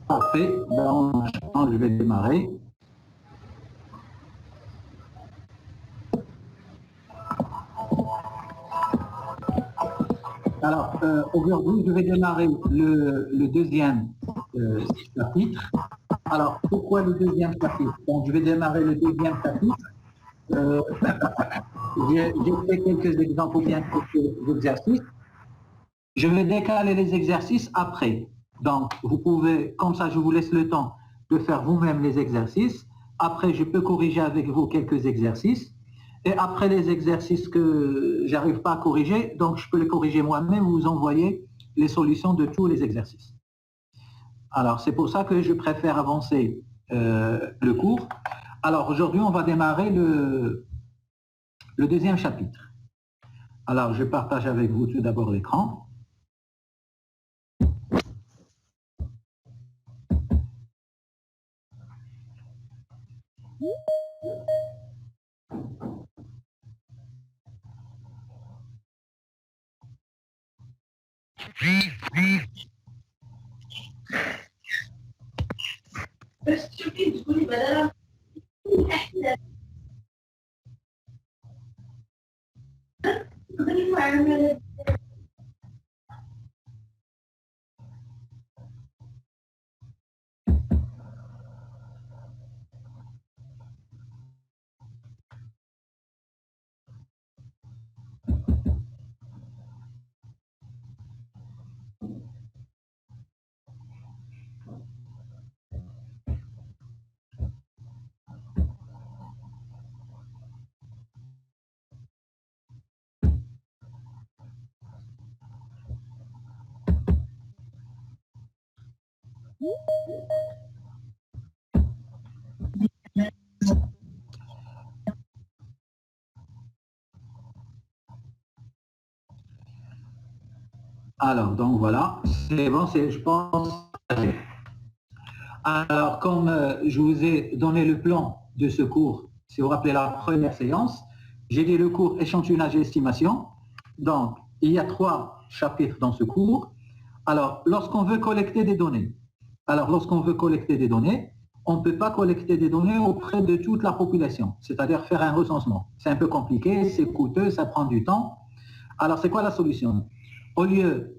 Parfait. Donc, je vais démarrer. Alors, aujourd'hui, je vais démarrer le deuxième chapitre. Alors, pourquoi le deuxième chapitre? Donc, je vais démarrer le deuxième chapitre. J'ai fait quelques exemples ou bien quelques exercices. Je vais décaler les exercices après. Donc, vous pouvez, comme ça, je vous laisse le temps de faire vous-même les exercices. Après, je peux corriger avec vous quelques exercices. Et après les exercices que j'arrive pas à corriger, donc je peux les corriger moi-même, vous envoyer les solutions de tous les exercices. Alors, c'est pour ça que je préfère avancer le cours. Alors, aujourd'hui, on va démarrer le deuxième chapitre. Alors, je partage avec vous tout d'abord l'écran. Alors, donc voilà, c'est bon, je pense. Alors, comme je vous ai donné le plan de ce cours, si vous vous rappelez la première séance, j'ai dit le cours échantillonnage et estimation. Donc, il y a 3 chapitres dans ce cours. Alors, lorsqu'on veut collecter des données, on ne peut pas collecter des données auprès de toute la population, c'est-à-dire faire un recensement. C'est un peu compliqué, c'est coûteux, ça prend du temps. Alors, c'est quoi la solution? Au lieu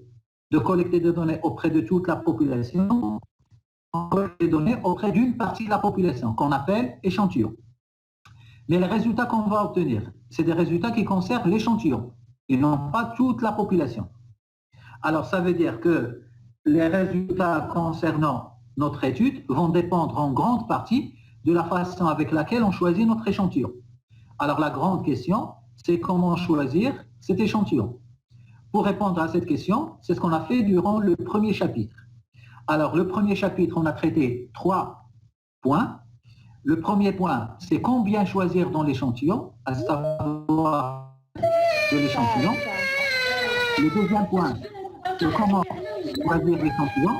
de collecter des données auprès de toute la population, on collecte des données auprès d'une partie de la population, qu'on appelle échantillon. Mais les résultats qu'on va obtenir, c'est des résultats qui concernent l'échantillon, et non pas toute la population. Alors, ça veut dire que les résultats concernant notre étude vont dépendre en grande partie de la façon avec laquelle on choisit notre échantillon. Alors, la grande question, c'est comment choisir cet échantillon. Pour répondre à cette question, c'est ce qu'on a fait durant le premier chapitre. Alors, le premier chapitre, on a traité 3 points. Le premier point, c'est combien choisir dans l'échantillon, à savoir de l'échantillon. Le deuxième point, c'est comment choisir l'échantillon,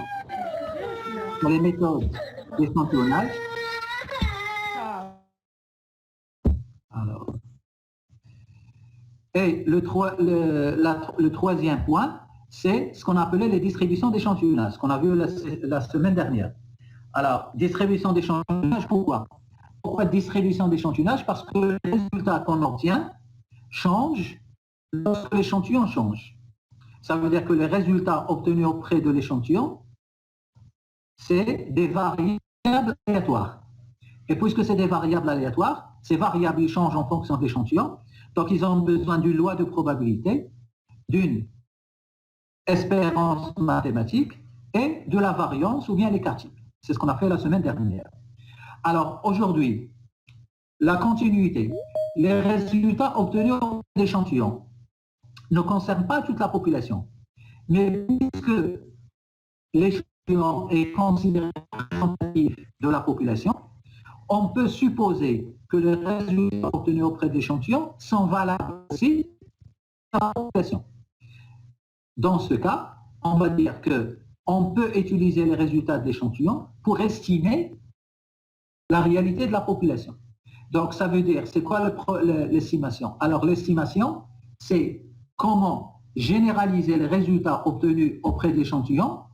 sur les méthodes d'échantillonnage. Alors, et le troisième point, c'est ce qu'on appelait les distributions d'échantillonnage, ce qu'on a vu la semaine dernière. Alors, distribution d'échantillonnage, pourquoi? Pourquoi distribution d'échantillonnage? Parce que les résultats qu'on obtient changent lorsque l'échantillon change. Ça veut dire que les résultats obtenus auprès de l'échantillon, c'est des variables aléatoires. Et puisque c'est des variables aléatoires, ces variables ils changent en fonction de l'échantillon, donc ils ont besoin d'une loi de probabilité, d'une espérance mathématique et de la variance ou bien l'écart type. C'est ce qu'on a fait la semaine dernière. Alors aujourd'hui, la continuité, les résultats obtenus d'échantillons ne concernent pas toute la population. Mais puisque l'échantillon est considéré représentatif de la population, on peut supposer que les résultats obtenus auprès de l'échantillon sont valables aussi dans la population. Dans ce cas, on va dire qu'on peut utiliser les résultats de l'échantillon pour estimer la réalité de la population. Donc, ça veut dire, c'est quoi l'estimation? Alors, l'estimation, c'est comment généraliser les résultats obtenus auprès de l'échantillon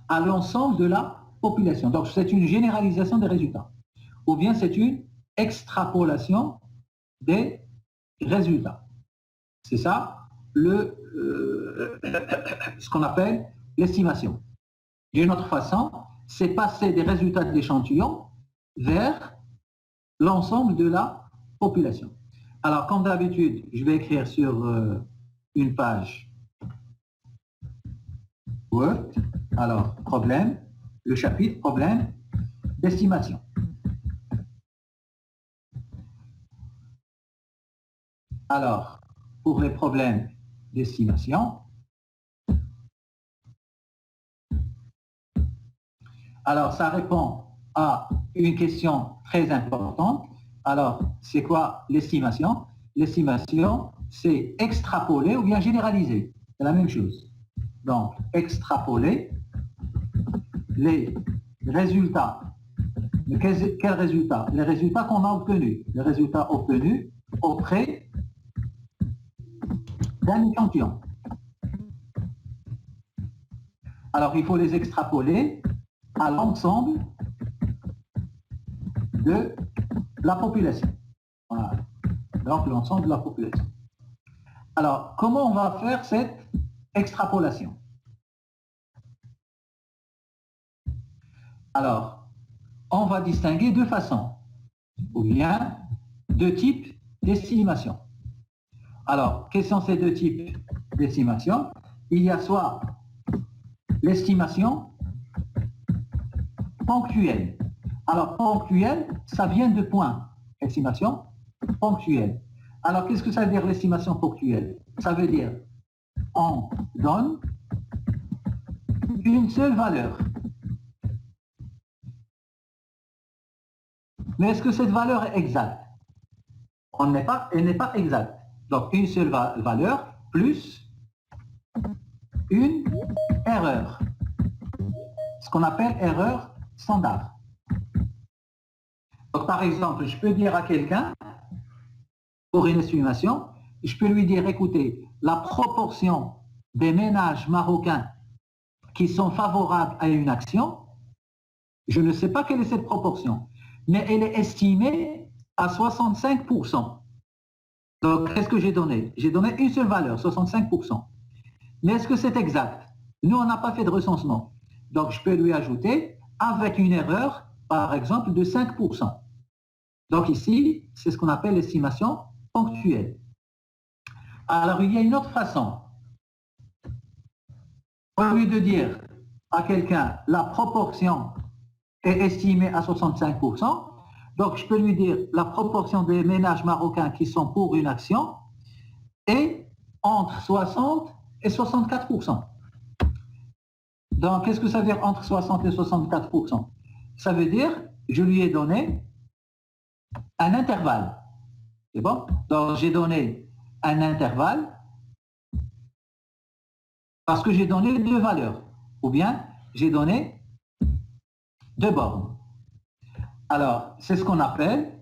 à l'ensemble de la population. Donc, c'est une généralisation des résultats. Ou bien c'est une extrapolation des résultats. C'est ça ce qu'on appelle l'estimation. D'une autre façon, c'est passer des résultats de l'échantillon vers l'ensemble de la population. Alors, comme d'habitude, je vais écrire sur une page Word. Alors, problème, le chapitre problème d'estimation. Alors, pour les problèmes d'estimation, alors ça répond à une question très importante. Alors, c'est quoi l'estimation? L'estimation, c'est extrapoler ou bien généraliser. C'est la même chose. Donc, extrapoler les résultats. Mais quels résultats? Les résultats qu'on a obtenus. Les résultats obtenus auprès d'un échantillon. Alors, il faut les extrapoler à l'ensemble de la population. Voilà. Donc, l'ensemble de la population. Alors, comment on va faire cette extrapolation? Alors, on va distinguer deux façons, ou bien deux types d'estimation. Alors, quels sont ces deux types d'estimation? Il y a soit l'estimation ponctuelle. Alors, ponctuelle, ça vient de points. Estimation ponctuelle. Alors, qu'est-ce que ça veut dire l'estimation ponctuelle? Ça veut dire on donne une seule valeur. Mais est-ce que cette valeur est exacte? Elle n'est pas exacte. Donc, une seule valeur plus une erreur. Ce qu'on appelle erreur standard. Donc, par exemple, je peux dire à quelqu'un, pour une estimation, je peux lui dire, écoutez, la proportion des ménages marocains qui sont favorables à une action, je ne sais pas quelle est cette proportion, mais elle est estimée à 65%. Donc, qu'est-ce que j'ai donné? J'ai donné une seule valeur, 65%. Mais est-ce que c'est exact? Nous, on n'a pas fait de recensement. Donc, je peux lui ajouter avec une erreur, par exemple, de 5%. Donc ici, c'est ce qu'on appelle l'estimation ponctuelle. Alors, il y a une autre façon. Au lieu de dire à quelqu'un la proportion est estimée à 65%, donc je peux lui dire la proportion des ménages marocains qui sont pour une action est entre 60 et 64%. Donc, qu'est-ce que ça veut dire entre 60 et 64%? Ça veut dire, je lui ai donné un intervalle. C'est bon? Donc, j'ai donné un intervalle parce que j'ai donné deux valeurs. Ou bien, j'ai donné deux bornes. Alors, c'est ce qu'on appelle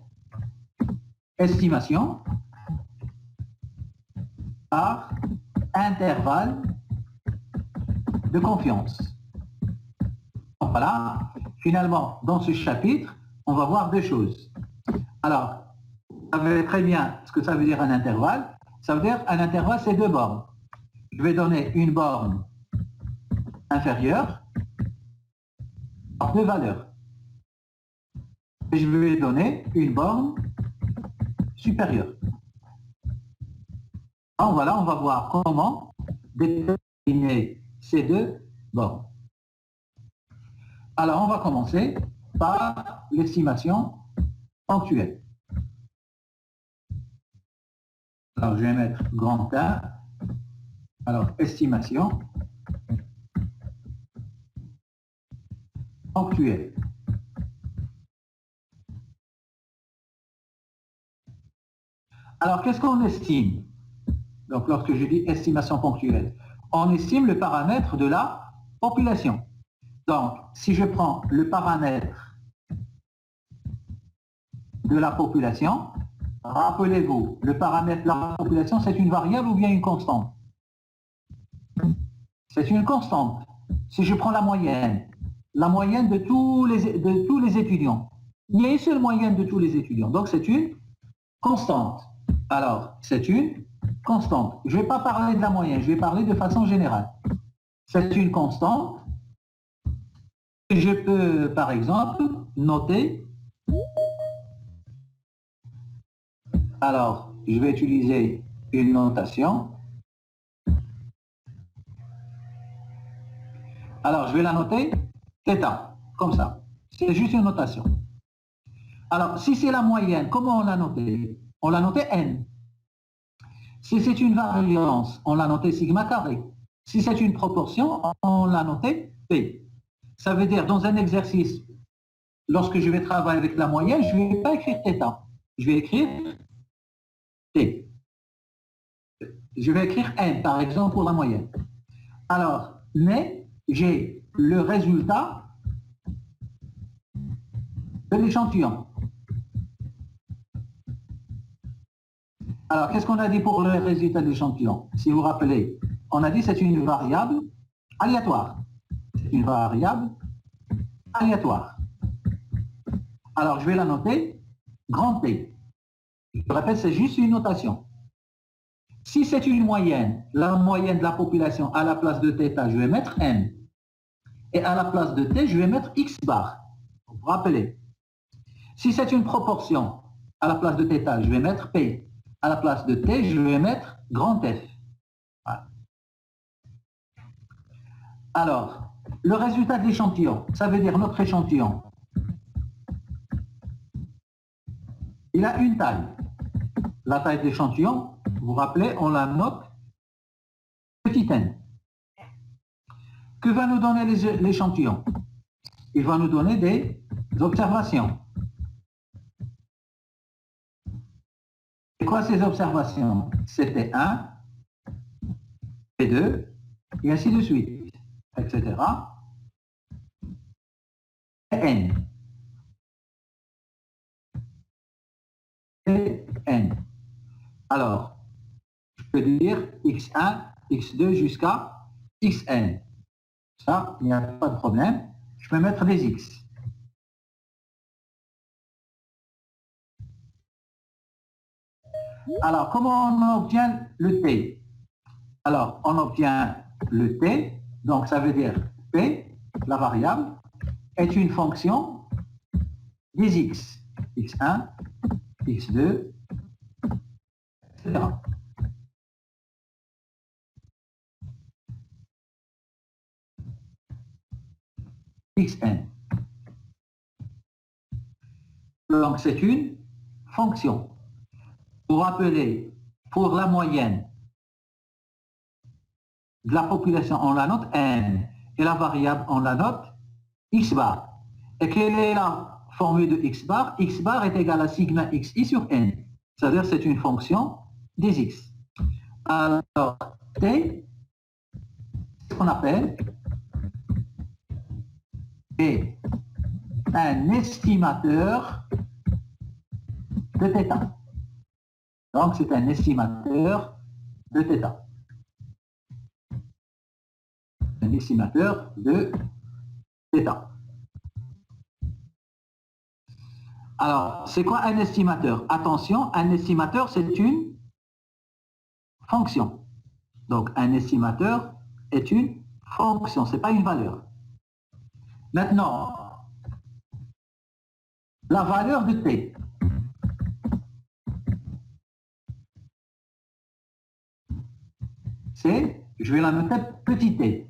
estimation par intervalle de confiance. Donc, voilà, finalement, dans ce chapitre, on va voir deux choses. Alors, vous savez très bien ce que ça veut dire un intervalle. Ça veut dire un intervalle, c'est deux bornes. Je vais donner une borne inférieure par deux valeurs. Et je vais donner une borne supérieure. Alors voilà, on va voir comment déterminer ces deux bornes. Alors, on va commencer par l'estimation ponctuelle. Alors, je vais mettre grand A. Alors, estimation ponctuelle. Alors, qu'est-ce qu'on estime? Donc, lorsque je dis estimation ponctuelle, on estime le paramètre de la population. Donc, si je prends le paramètre de la population, Rappelez-vous, le paramètre de la population, c'est une variable ou bien une constante? C'est une constante. Si je prends la moyenne de tous les étudiants, il y a une seule moyenne de tous les étudiants, donc c'est une constante. Alors, c'est une constante. Je ne vais pas parler de la moyenne, je vais parler de façon générale. C'est une constante. Je peux, par exemple, noter. Alors, je vais utiliser une notation. Alors, je vais la noter θ, comme ça. C'est juste une notation. Alors, si c'est la moyenne, comment on l'a noté? On l'a noté n. Si c'est une variance, on l'a noté sigma carré. Si c'est une proportion, on l'a noté p. Ça veut dire, dans un exercice, lorsque je vais travailler avec la moyenne, je ne vais pas écrire θ. Je vais écrire t. Je vais écrire n, par exemple, pour la moyenne. Alors, mais j'ai le résultat de l'échantillon. Alors, qu'est-ce qu'on a dit pour le résultat de l'échantillon? Si vous vous rappelez, on a dit que c'est une variable aléatoire. C'est une variable aléatoire. Alors, je vais la noter grand T. Je répète, c'est juste une notation. Si c'est une moyenne, la moyenne de la population, à la place de θ, je vais mettre n. Et à la place de t, je vais mettre x bar. Vous vous rappelez. Si c'est une proportion, à la place de θ, je vais mettre p. À la place de t, je vais mettre grand F. Voilà. Alors, le résultat de l'échantillon, ça veut dire notre échantillon. Il a une taille. La taille de l'échantillon, vous vous rappelez, on la note petit n. Que va nous donner l'échantillon? Il va nous donner des observations. C'est quoi ces observations? C'était 1, P2, et ainsi de suite, etc. Et n. Et n. Alors, je peux dire x1, x2 jusqu'à xn. Ça, il n'y a pas de problème. Je peux mettre des x. Alors, comment on obtient le t? Alors, on obtient le t, donc ça veut dire p, la variable, est une fonction des x. x1, x2, etc. xn. Donc, c'est une fonction. Vous vous rappelez, pour la moyenne de la population, on la note n, et la variable, on la note x bar. Et quelle est la formule de x bar? X bar est égal à sigma xi sur n. C'est-à-dire c'est une fonction des x. Alors, t, c'est ce qu'on appelle est un estimateur de θ. Donc, c'est un estimateur de θ. Un estimateur de θ. Alors, c'est quoi un estimateur? Attention, un estimateur, c'est une fonction. Donc, un estimateur est une fonction, ce n'est pas une valeur. Maintenant, la valeur de t. C'est, je vais la noter petit t.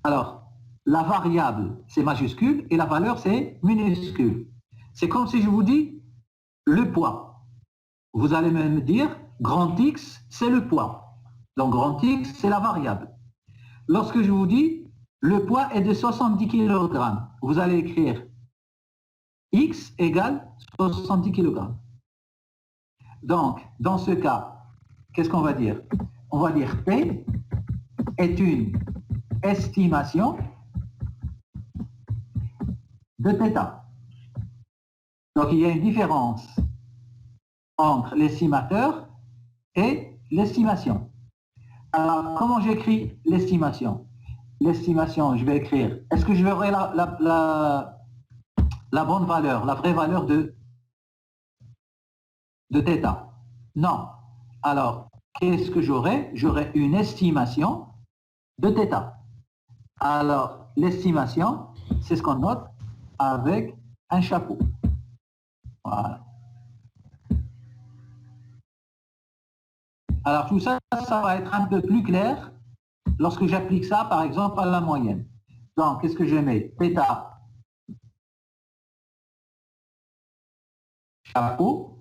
Alors, la variable, c'est majuscule et la valeur, c'est minuscule. C'est comme si je vous dis le poids. Vous allez me dire, grand X, c'est le poids. Donc, grand X, c'est la variable. Lorsque je vous dis, le poids est de 70 kg, vous allez écrire X égale 70 kg. Donc, dans ce cas, qu'est-ce qu'on va dire? On va dire P est une estimation de θ. Donc, il y a une différence entre l'estimateur et l'estimation. Alors, comment j'écris l'estimation? L'estimation, je vais écrire, est-ce que je verrai la bonne valeur, la vraie valeur de θ? Non. Alors, qu'est-ce que j'aurai? J'aurai une estimation de θ. Alors, l'estimation, c'est ce qu'on note avec un chapeau. Voilà. Alors, tout ça, ça va être un peu plus clair lorsque j'applique ça, par exemple, à la moyenne. Donc, qu'est-ce que je mets? θ, chapeau,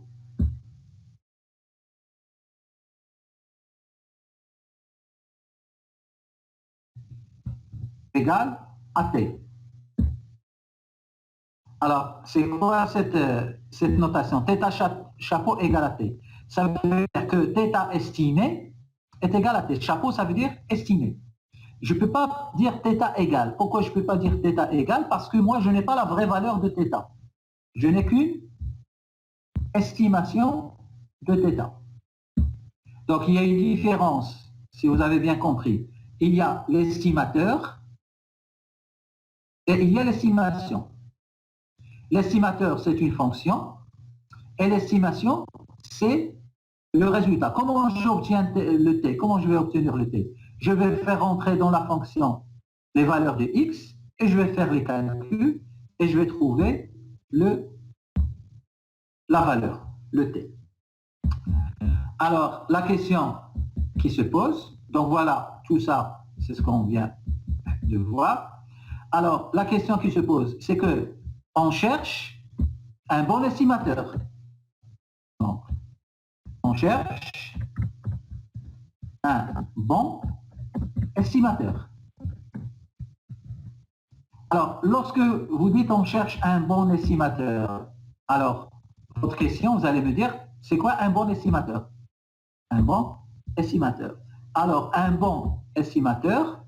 égale à t. Alors, c'est quoi cette notation? θ chapeau égale à t. Ça veut dire que θ estimé est égal à t. Chapeau, ça veut dire estimé. Je ne peux pas dire θ égale. Pourquoi je ne peux pas dire θ égale? Parce que moi, je n'ai pas la vraie valeur de θ. Je n'ai qu'une estimation de θ. Donc, il y a une différence, si vous avez bien compris. Il y a l'estimateur et il y a l'estimation. L'estimateur, c'est une fonction et l'estimation, c'est le résultat. Comment j'obtiens le t? Comment je vais obtenir le t? Je vais faire rentrer dans la fonction les valeurs de x et je vais faire les calculs et je vais trouver la valeur, le t. Alors, la question qui se pose, donc voilà, tout ça, c'est ce qu'on vient de voir. Alors, la question qui se pose, c'est que on cherche un bon estimateur. Donc, on cherche un bon estimateur. Alors, lorsque vous dites on cherche un bon estimateur, alors, votre question, vous allez me dire, c'est quoi un bon estimateur? Un bon estimateur. Alors, un bon estimateur,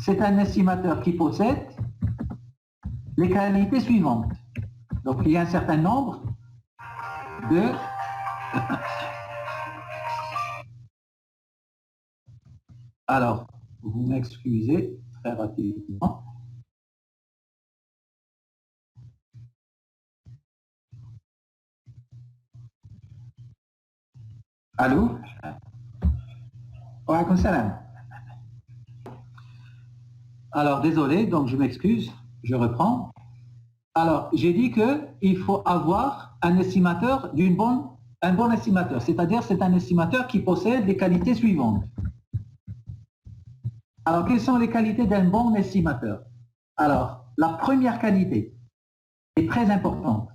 c'est un estimateur qui possède les qualités suivantes. Donc, il y a un certain nombre de... Alors, vous m'excusez très rapidement. Allô? Wa alaykoum salam. Alors, désolé, donc je m'excuse, je reprends. Alors, j'ai dit qu'il faut avoir un estimateur un bon estimateur, c'est-à-dire c'est un estimateur qui possède les qualités suivantes. Alors, quelles sont les qualités d'un bon estimateur? Alors, la première qualité est très importante.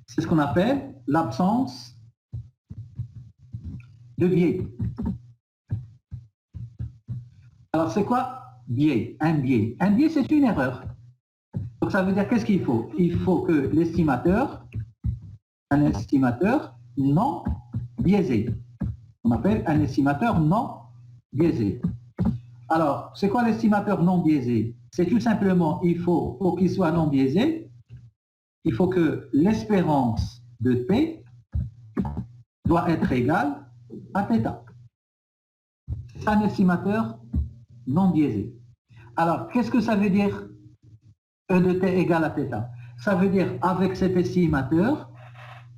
C'est ce qu'on appelle l'absence de biais. Alors, c'est quoi biais? Un biais. Un biais, c'est une erreur. Donc, ça veut dire qu'est-ce qu'il faut? Il faut que l'estimateur, un estimateur non biaisé. On appelle un estimateur non biaisé. Alors, c'est quoi l'estimateur non biaisé? C'est tout simplement, pour qu'il soit non biaisé, il faut que l'espérance de P doit être égale à θ. C'est un estimateur non biaisé. Alors, qu'est-ce que ça veut dire E de t égale à θ? Ça veut dire, avec cet estimateur,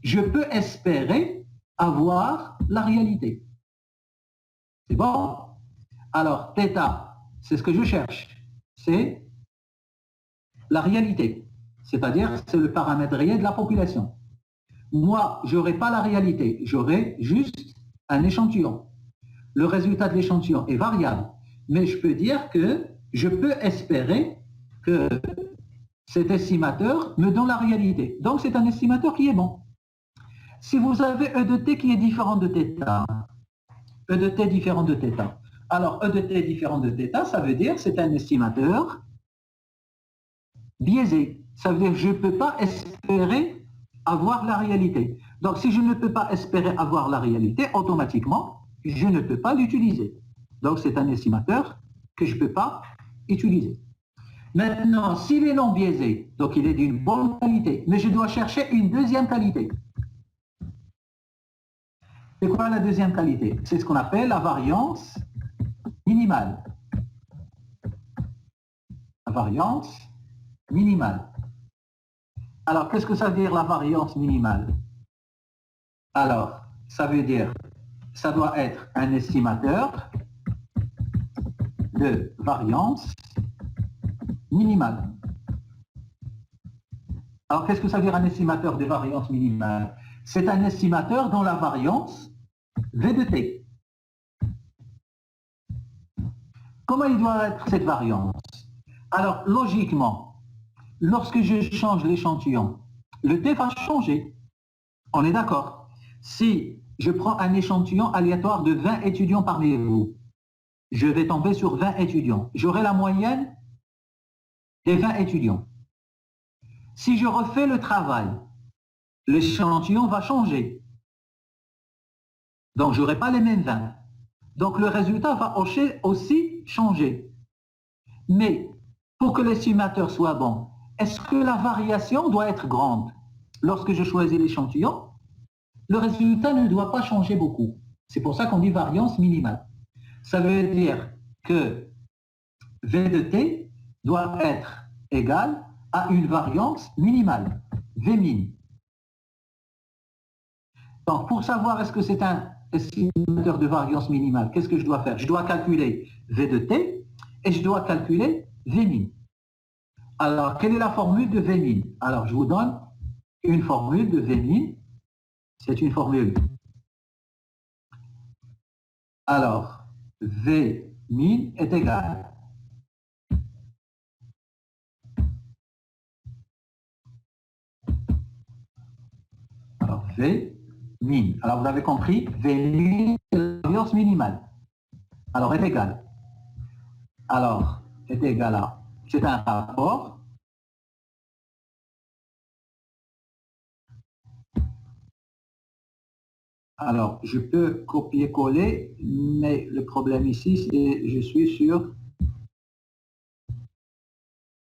je peux espérer avoir la réalité. C'est bon? Alors, θ, c'est ce que je cherche. C'est la réalité. C'est-à-dire, c'est le paramètre réel de la population. Moi, je n'aurai pas la réalité. J'aurai juste un échantillon. Le résultat de l'échantillon est variable. Mais je peux dire que je peux espérer que cet estimateur me donne la réalité. Donc, c'est un estimateur qui est bon. Si vous avez E de t qui est différent de θ, E de t différent de θ, alors E de t différent de θ, ça veut dire que c'est un estimateur biaisé. Ça veut dire que je ne peux pas espérer avoir la réalité. Donc, si je ne peux pas espérer avoir la réalité, automatiquement, je ne peux pas l'utiliser. Donc, c'est un estimateur que je ne peux pas utiliser. Maintenant, s'il est non biaisé, donc il est d'une bonne qualité, mais je dois chercher une deuxième qualité. C'est quoi la deuxième qualité? C'est ce qu'on appelle la variance minimale. La variance minimale. Alors, qu'est-ce que ça veut dire la variance minimale? Alors, ça veut dire, ça doit être un estimateur de variance minimale. Alors, qu'est-ce que ça veut dire un estimateur de variance minimale? C'est un estimateur dont la variance V de t. Comment il doit être cette variance? Alors, logiquement, lorsque je change l'échantillon, le t va changer. On est d'accord? Si je prends un échantillon aléatoire de 20 étudiants parmi vous, je vais tomber sur 20 étudiants. J'aurai la moyenne des 20 étudiants. Si je refais le travail, l'échantillon va changer. Donc, je n'aurai pas les mêmes 20. Donc, le résultat va aussi changer. Mais, pour que l'estimateur soit bon, est-ce que la variation doit être grande? Lorsque je choisis l'échantillon, le résultat ne doit pas changer beaucoup. C'est pour ça qu'on dit variance minimale. Ça veut dire que V de t doit être égal à une variance minimale, V min. Donc, pour savoir est-ce que c'est un estimateur de variance minimale, qu'est-ce que je dois faire? Je dois calculer V de t et je dois calculer V min. Alors, quelle est la formule de V min? Alors, je vous donne une formule de V min. C'est une formule. Alors, V min est égal. Alors, V min. Alors, vous avez compris, V min, c'est la variance minimale. Alors, est égal. Alors, est égal à, c'est un rapport. Alors, je peux copier-coller, mais le problème ici, c'est je suis sur,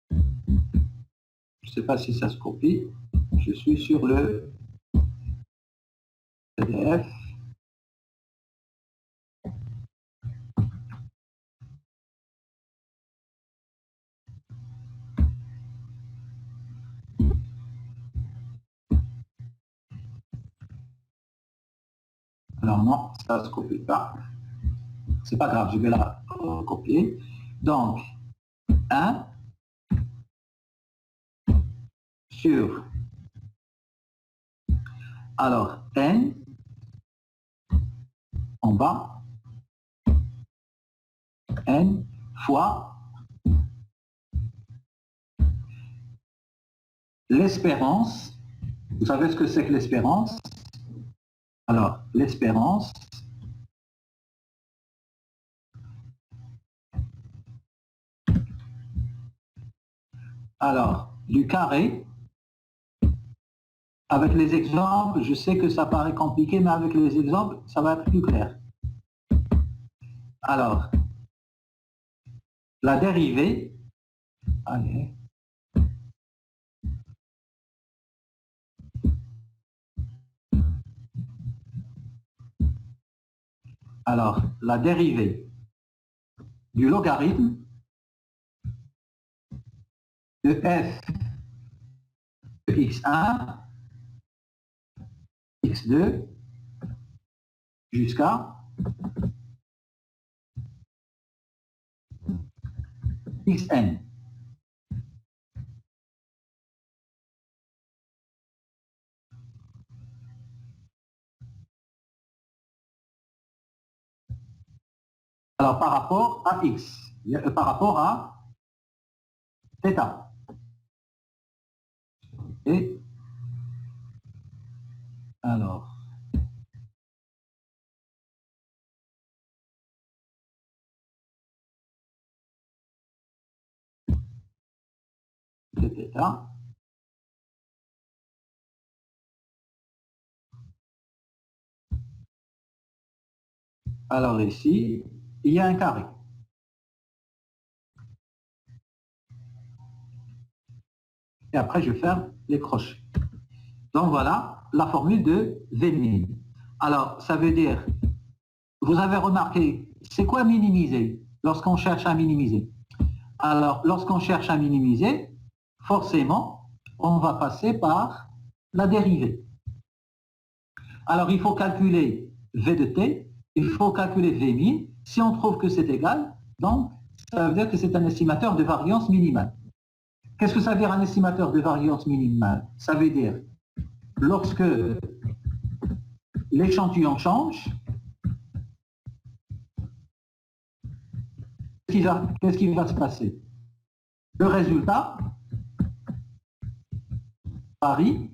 je ne sais pas si ça se copie, je suis sur le PDF. Alors non, ça ne se copie pas. C'est pas grave, je vais la copier. Donc, 1 sur, alors, n en bas, n fois l'espérance. Vous savez ce que c'est que l'espérance? Alors, l'espérance, alors, du carré, avec les exemples, je sais que ça paraît compliqué, mais avec les exemples, ça va être plus clair. Alors, la dérivée, allez, alors, la dérivée du logarithme de f de x1, x2, jusqu'à xn. Alors, par rapport à x, par rapport à θ. Et alors, θ. Alors ici, il y a un carré. Et après, je ferme les crochets. Donc voilà la formule de V min. Alors, ça veut dire, vous avez remarqué, c'est quoi minimiser lorsqu'on cherche à minimiser? Alors, lorsqu'on cherche à minimiser, forcément, on va passer par la dérivée. Alors, il faut calculer V de t, il faut calculer V min. Si on trouve que c'est égal, donc, ça veut dire que c'est un estimateur de variance minimale. Qu'est-ce que ça veut dire un estimateur de variance minimale? Ça veut dire, lorsque l'échantillon change, qu'est-ce qui va se passer? Le résultat varie.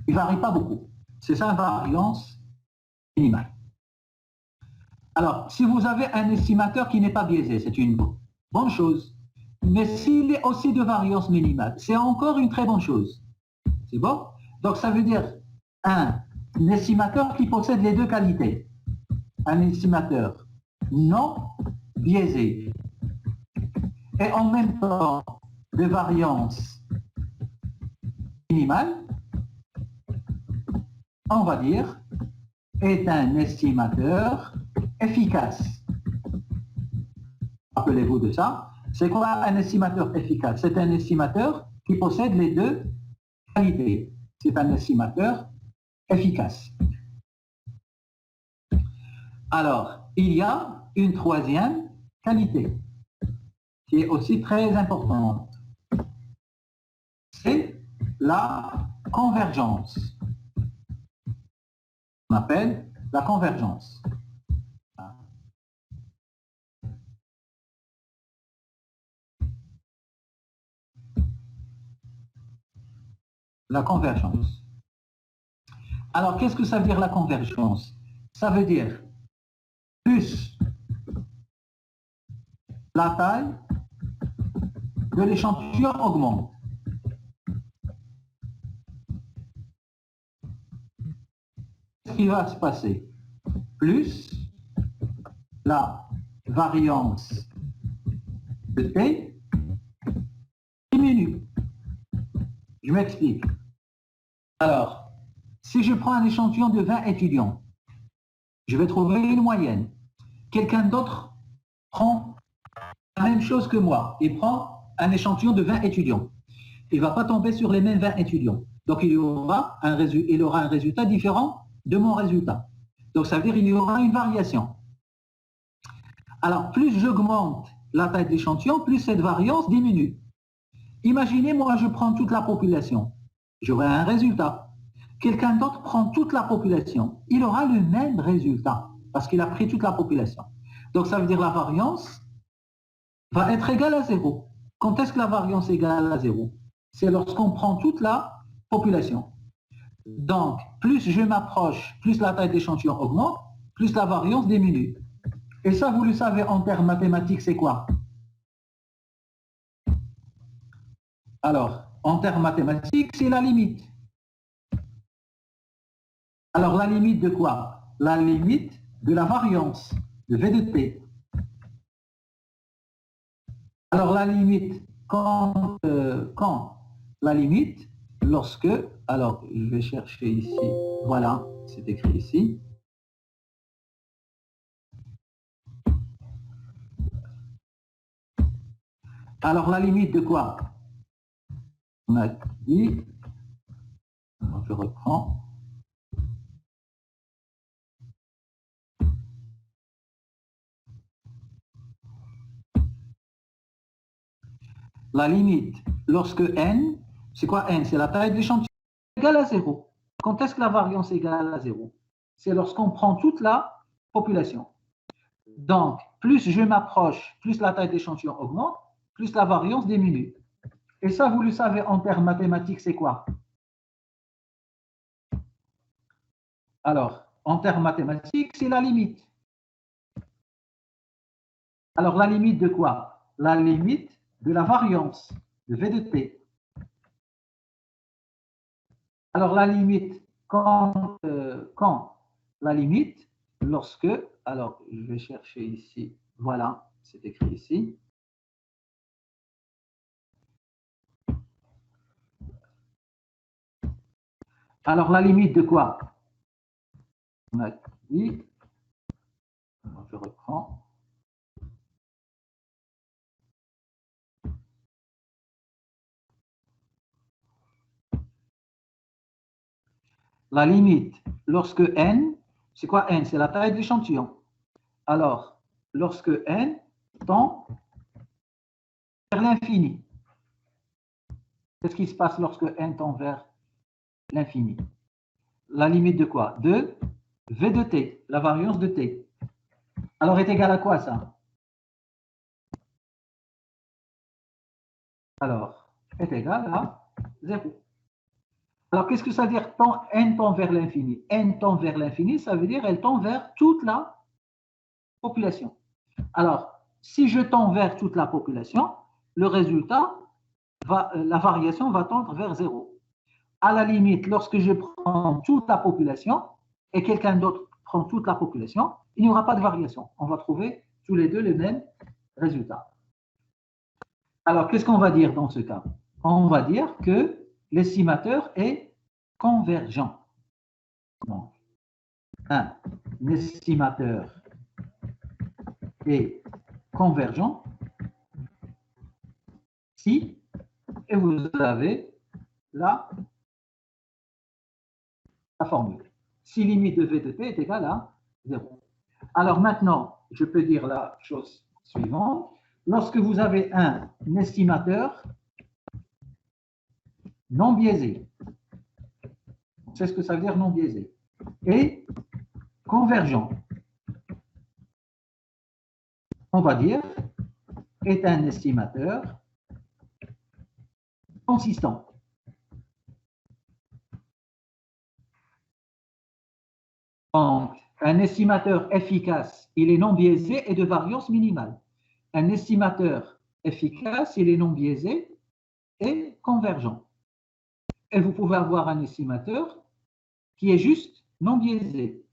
Il ne varie pas beaucoup. C'est ça, variance minimale. Alors, si vous avez un estimateur qui n'est pas biaisé, c'est une bonne chose. Mais s'il est aussi de variance minimale, c'est encore une très bonne chose. C'est bon? Donc, ça veut dire un estimateur qui possède les deux qualités. Un estimateur non biaisé et en même temps de variance minimale, on va dire, est un estimateur efficace. Rappelez-vous de ça. C'est quoi un estimateur efficace? C'est un estimateur qui possède les deux qualités. C'est un estimateur efficace. Alors, il y a une troisième qualité qui est aussi très importante. C'est la convergence. On appelle la convergence. La convergence. Alors, qu'est-ce que ça veut dire la convergence? Ça veut dire plus la taille de l'échantillon augmente. Qu'est-ce qui va se passer? Plus la variance de T diminue. Je m'explique. Alors, si je prends un échantillon de 20 étudiants, je vais trouver une moyenne. Quelqu'un d'autre prend la même chose que moi. Il prend un échantillon de 20 étudiants. Il ne va pas tomber sur les mêmes 20 étudiants. Donc, il aura un résultat différent de mon résultat. Donc, ça veut dire qu'il y aura une variation. Alors, plus j'augmente la taille de l'échantillon, plus cette variance diminue. Imaginez, moi, je prends toute la population. J'aurai un résultat. Quelqu'un d'autre prend toute la population. Il aura le même résultat parce qu'il a pris toute la population. Donc, ça veut dire la variance va être égale à 0. Quand est-ce que la variance est égale à 0? C'est lorsqu'on prend toute la population. Donc, plus je m'approche, plus la taille d'échantillon augmente, plus la variance diminue. Et ça, vous le savez en termes mathématiques, c'est quoi? Alors, en termes mathématiques, c'est la limite. Alors, la limite de quoi? La limite de la variance de V de T. Alors, la limite, quand la limite, lorsque, alors, je vais chercher ici, voilà, c'est écrit ici. Alors, la limite de quoi? On a dit, je reprends. La limite, lorsque n, c'est quoi n? C'est la taille de l'échantillon égale à 0. Quand est-ce que la variance est égale à 0? C'est lorsqu'on prend toute la population. Donc, plus je m'approche, plus la taille de l'échantillon augmente, plus la variance diminue. Et ça, vous le savez en termes mathématiques, c'est quoi? Alors, en termes mathématiques, c'est la limite. Alors, la limite de quoi? La limite de la variance de V de T. Alors, la limite, quand la limite, lorsque, alors, je vais chercher ici, voilà, c'est écrit ici. Alors, la limite de quoi? On a dit, alors, je reprends. La limite, lorsque n, c'est quoi n? C'est la taille de l'échantillon. Alors, lorsque n tend vers l'infini. Qu'est-ce qui se passe lorsque n tend vers l'infini? La limite de quoi? De v de t, la variance de t. Alors, est égal à quoi ça? Alors, est égal à 0. Alors, qu'est-ce que ça veut dire n tend vers l'infini? N tend vers l'infini, ça veut dire elle tend vers toute la population. Alors, si je tends vers toute la population, le résultat, la variation va tendre vers 0. À la limite, lorsque je prends toute la population et quelqu'un d'autre prend toute la population, il n'y aura pas de variation. On va trouver tous les deux les mêmes résultats. Alors, qu'est-ce qu'on va dire dans ce cas? On va dire que l'estimateur est convergent. Donc, un estimateur est convergent si, et vous avez la formule. Si limite de v de t est égale à 0. Alors maintenant, je peux dire la chose suivante. Lorsque vous avez un estimateur non biaisé, c'est ce que ça veut dire non biaisé, et convergent, on va dire, est un estimateur consistant. Donc, un estimateur efficace, il est non biaisé et de variance minimale. Un estimateur efficace, il est non biaisé et convergent. Et vous pouvez avoir un estimateur qui est juste non biaisé.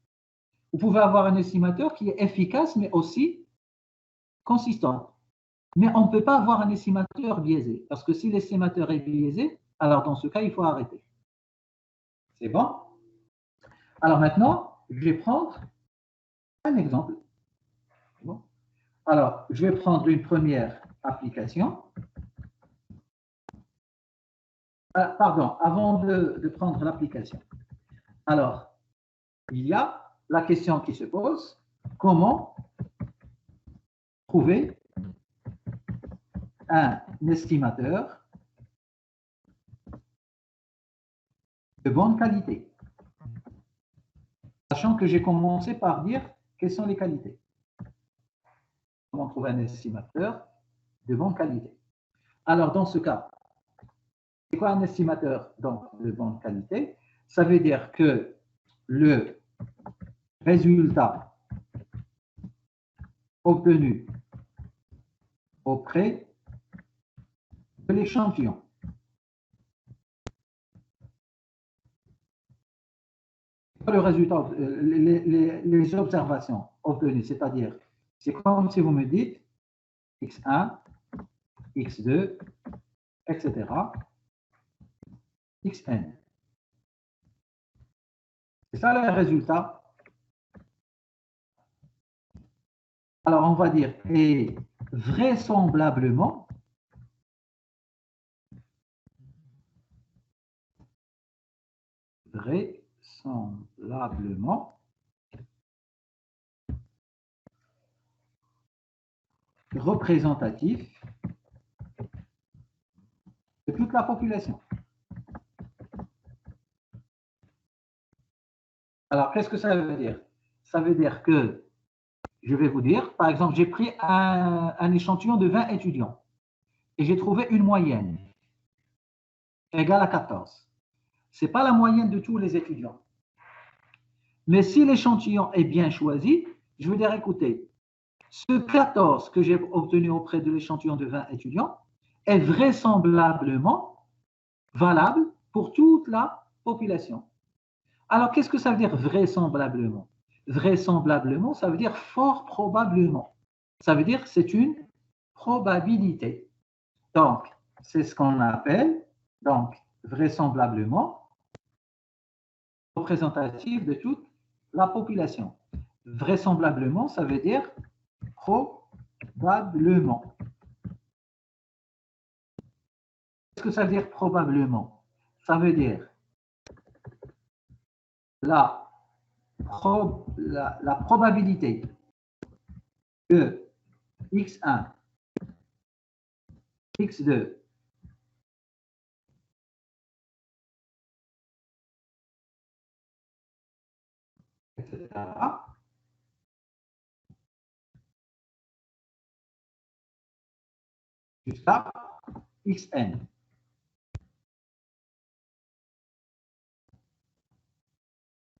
Vous pouvez avoir un estimateur qui est efficace, mais aussi consistant. Mais on ne peut pas avoir un estimateur biaisé, parce que si l'estimateur est biaisé, alors dans ce cas, il faut arrêter. C'est bon? Alors maintenant, je vais prendre un exemple. Bon. Alors, je vais prendre une première application. Pardon, avant de prendre l'application. Alors, il y a la question qui se pose, comment trouver un estimateur de bonne qualité? Sachant que j'ai commencé par dire quelles sont les qualités. Comment trouver un estimateur de bonne qualité? Alors, dans ce cas, c'est quoi un estimateur de bonne qualité? Ça veut dire que le résultat obtenu auprès de l'échantillon le résultat, les observations obtenues, c'est-à-dire, c'est comme si vous me dites x1, x2, etc., xn. C'est ça le résultat. Alors, on va dire, et vraisemblablement, représentatif de toute la population. Alors, qu'est-ce que ça veut dire? Ça veut dire que, je vais vous dire, par exemple, j'ai pris un échantillon de 20 étudiants et j'ai trouvé une moyenne égale à 14. Ce n'est pas la moyenne de tous les étudiants. Mais si l'échantillon est bien choisi, je veux dire, écoutez, ce 14 que j'ai obtenu auprès de l'échantillon de 20 étudiants est vraisemblablement valable pour toute la population. Alors, qu'est-ce que ça veut dire vraisemblablement? Vraisemblablement, ça veut dire fort probablement. Ça veut dire que c'est une probabilité. Donc, c'est ce qu'on appelle, donc, vraisemblablement, représentative de toute la population. Vraisemblablement, ça veut dire probablement. Qu'est-ce que ça veut dire probablement? Ça veut dire la probabilité que x1, x2, etc. jusqu'à xn.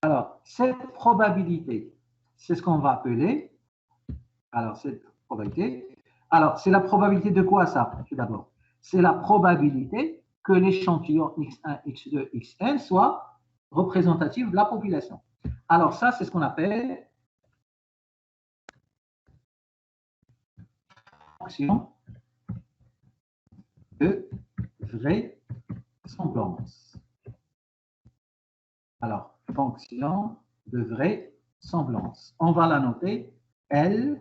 Alors, cette probabilité, c'est ce qu'on va appeler, alors cette probabilité, alors c'est la probabilité de quoi ça, tout d'abord? C'est la probabilité que l'échantillon x1, x2, xn soit représentatif de la population. Alors ça, c'est ce qu'on appelle fonction de vraisemblance. Alors, fonction de vraisemblance. On va la noter L,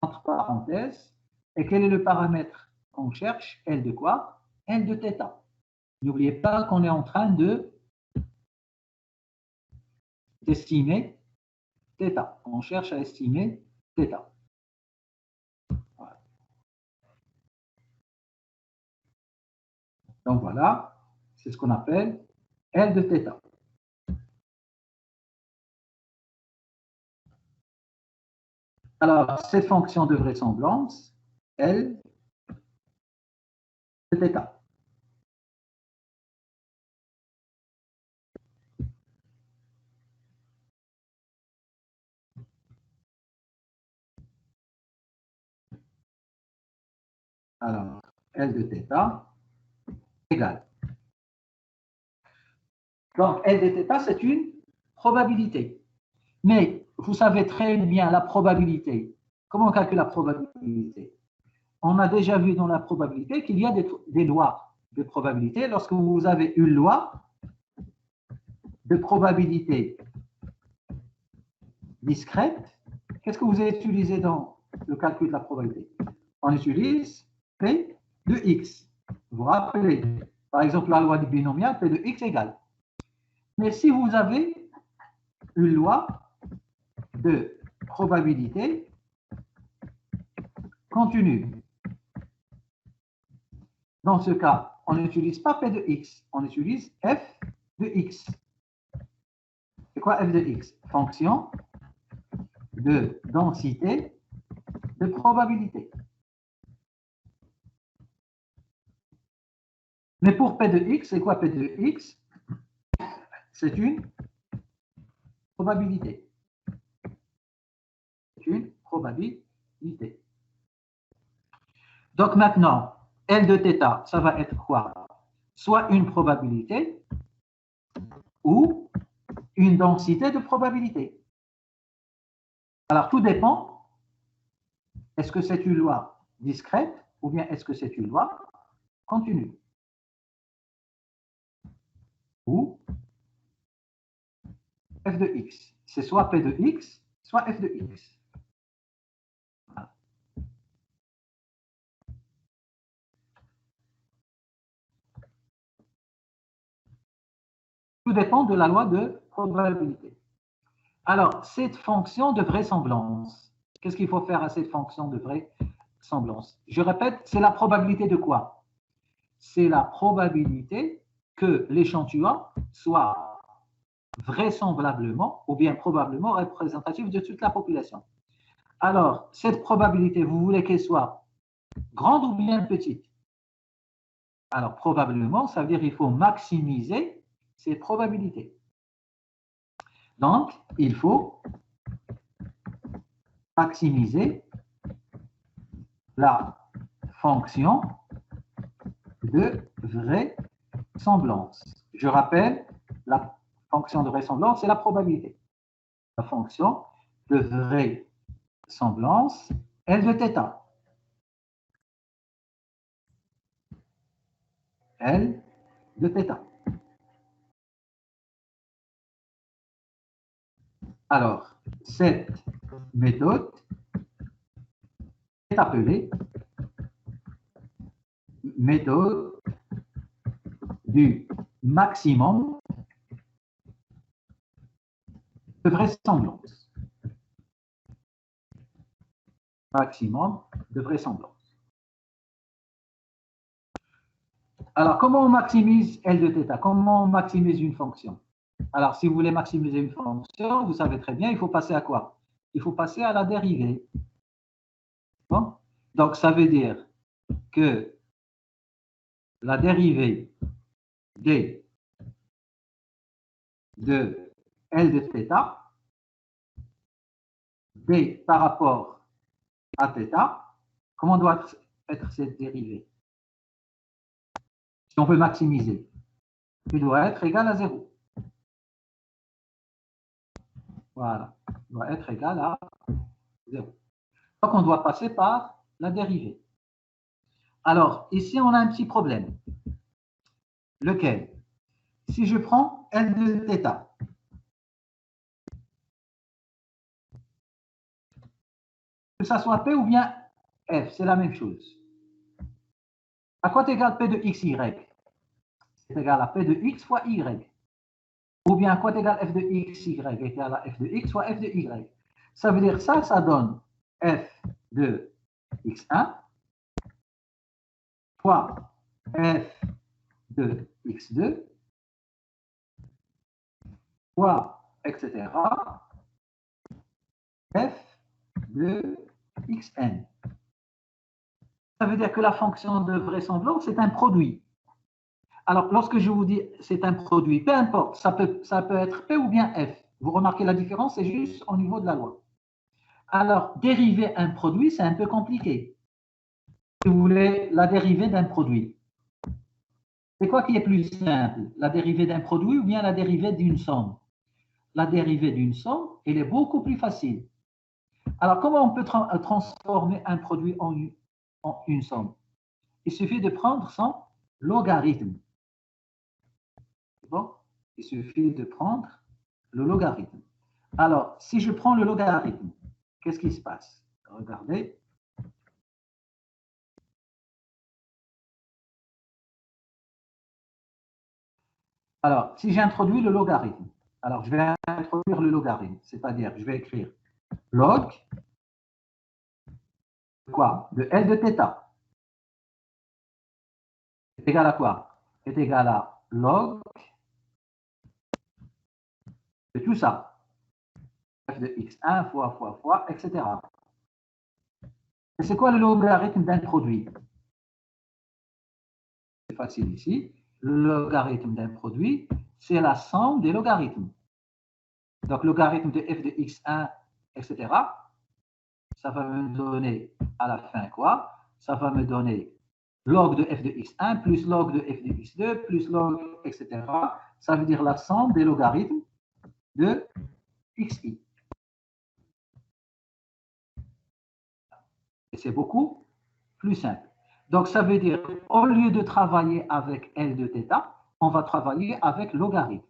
entre parenthèses. Et quel est le paramètre qu'on cherche? L de quoi? L de θ. N'oubliez pas qu'on est en train d'estimer θ. On cherche à estimer θ. Voilà. Donc voilà, c'est ce qu'on appelle L de θ. Alors, cette fonction de vraisemblance, L de θ. Alors, L de θ égale. Donc, L de θ, c'est une probabilité. Mais vous savez très bien la probabilité. Comment on calcule la probabilité? On a déjà vu dans la probabilité qu'il y a des lois de probabilité. Lorsque vous avez une loi de probabilité discrète, qu'est-ce que vous avez utilisé dans le calcul de la probabilité? On utilise P de X. Vous vous rappelez, par exemple, la loi du binomial, P de X égale. Mais si vous avez une loi de probabilité continue, dans ce cas, on n'utilise pas P de X, on utilise F de X. C'est quoi F de X? Fonction de densité de probabilité. Mais pour P de X, c'est quoi P de X? C'est une probabilité. C'est une probabilité. Donc maintenant, L de θ, ça va être quoi? Soit une probabilité ou une densité de probabilité. Alors tout dépend, est-ce que c'est une loi discrète ou bien est-ce que c'est une loi continue? Ou f de x. C'est soit p de x, soit f de x. Voilà. Tout dépend de la loi de probabilité. Alors, cette fonction de vraisemblance, qu'est-ce qu'il faut faire à cette fonction de vraisemblance? Je répète, c'est la probabilité de quoi? C'est la probabilité que l'échantillon soit vraisemblablement ou bien probablement représentatif de toute la population. Alors, cette probabilité, vous voulez qu'elle soit grande ou bien petite? Alors, probablement, ça veut dire qu'il faut maximiser ces probabilités. Donc, il faut maximiser la fonction de vraisemblance. Je rappelle, la fonction de vraisemblance, c'est la probabilité. La fonction de vraisemblance, L de θ. L de θ. Alors, cette méthode est appelée méthode du maximum de vraisemblance. Maximum de vraisemblance. Alors, comment on maximise L de θ? Comment on maximise une fonction? Alors, si vous voulez maximiser une fonction, vous savez très bien, il faut passer à quoi? Il faut passer à la dérivée. Bon? Donc, ça veut dire que la dérivée d de L de θ, d par rapport à θ, comment doit être cette dérivée? Si on veut maximiser, il doit être égal à 0. Voilà, il doit être égal à 0. Donc, on doit passer par la dérivée. Alors, ici, on a un petit problème. Lequel? Si je prends L de θ, que ça soit P ou bien F, c'est la même chose. À quoi est égal P de xy? C'est égal à P de x fois y. Ou bien à quoi est égal F de xy est égal à F de x fois F de y. Ça veut dire ça donne F de x1 fois F de x2 fois, etc. F de xn. Ça veut dire que la fonction de vraisemblance, c'est un produit. Alors, lorsque je vous dis c'est un produit, peu importe, ça peut être P ou bien F. Vous remarquez la différence, c'est juste au niveau de la loi. Alors, dériver un produit, c'est un peu compliqué. Si vous voulez la dérivée d'un produit, c'est quoi qui est plus simple? La dérivée d'un produit ou bien la dérivée d'une somme? La dérivée d'une somme, elle est beaucoup plus facile. Alors, comment on peut transformer un produit en une somme? Il suffit de prendre son logarithme. Bon, il suffit de prendre le logarithme. Alors, si je prends le logarithme, qu'est-ce qui se passe? Regardez. Alors, si j'introduis le logarithme, alors je vais introduire le logarithme, c'est-à-dire je vais écrire log quoi? De L de θ est égal à quoi? Est égal à log de tout ça. F de x1 fois, etc. Et c'est quoi le logarithme d'un produit? C'est facile ici. Le logarithme d'un produit, c'est la somme des logarithmes. Donc, logarithme de f de x1, etc. Ça va me donner à la fin quoi? Ça va me donner log de f de x1 plus log de f de x2 plus log, etc. Ça veut dire la somme des logarithmes de xi. Et c'est beaucoup plus simple. Donc, ça veut dire au lieu de travailler avec L de θ, on va travailler avec logarithme.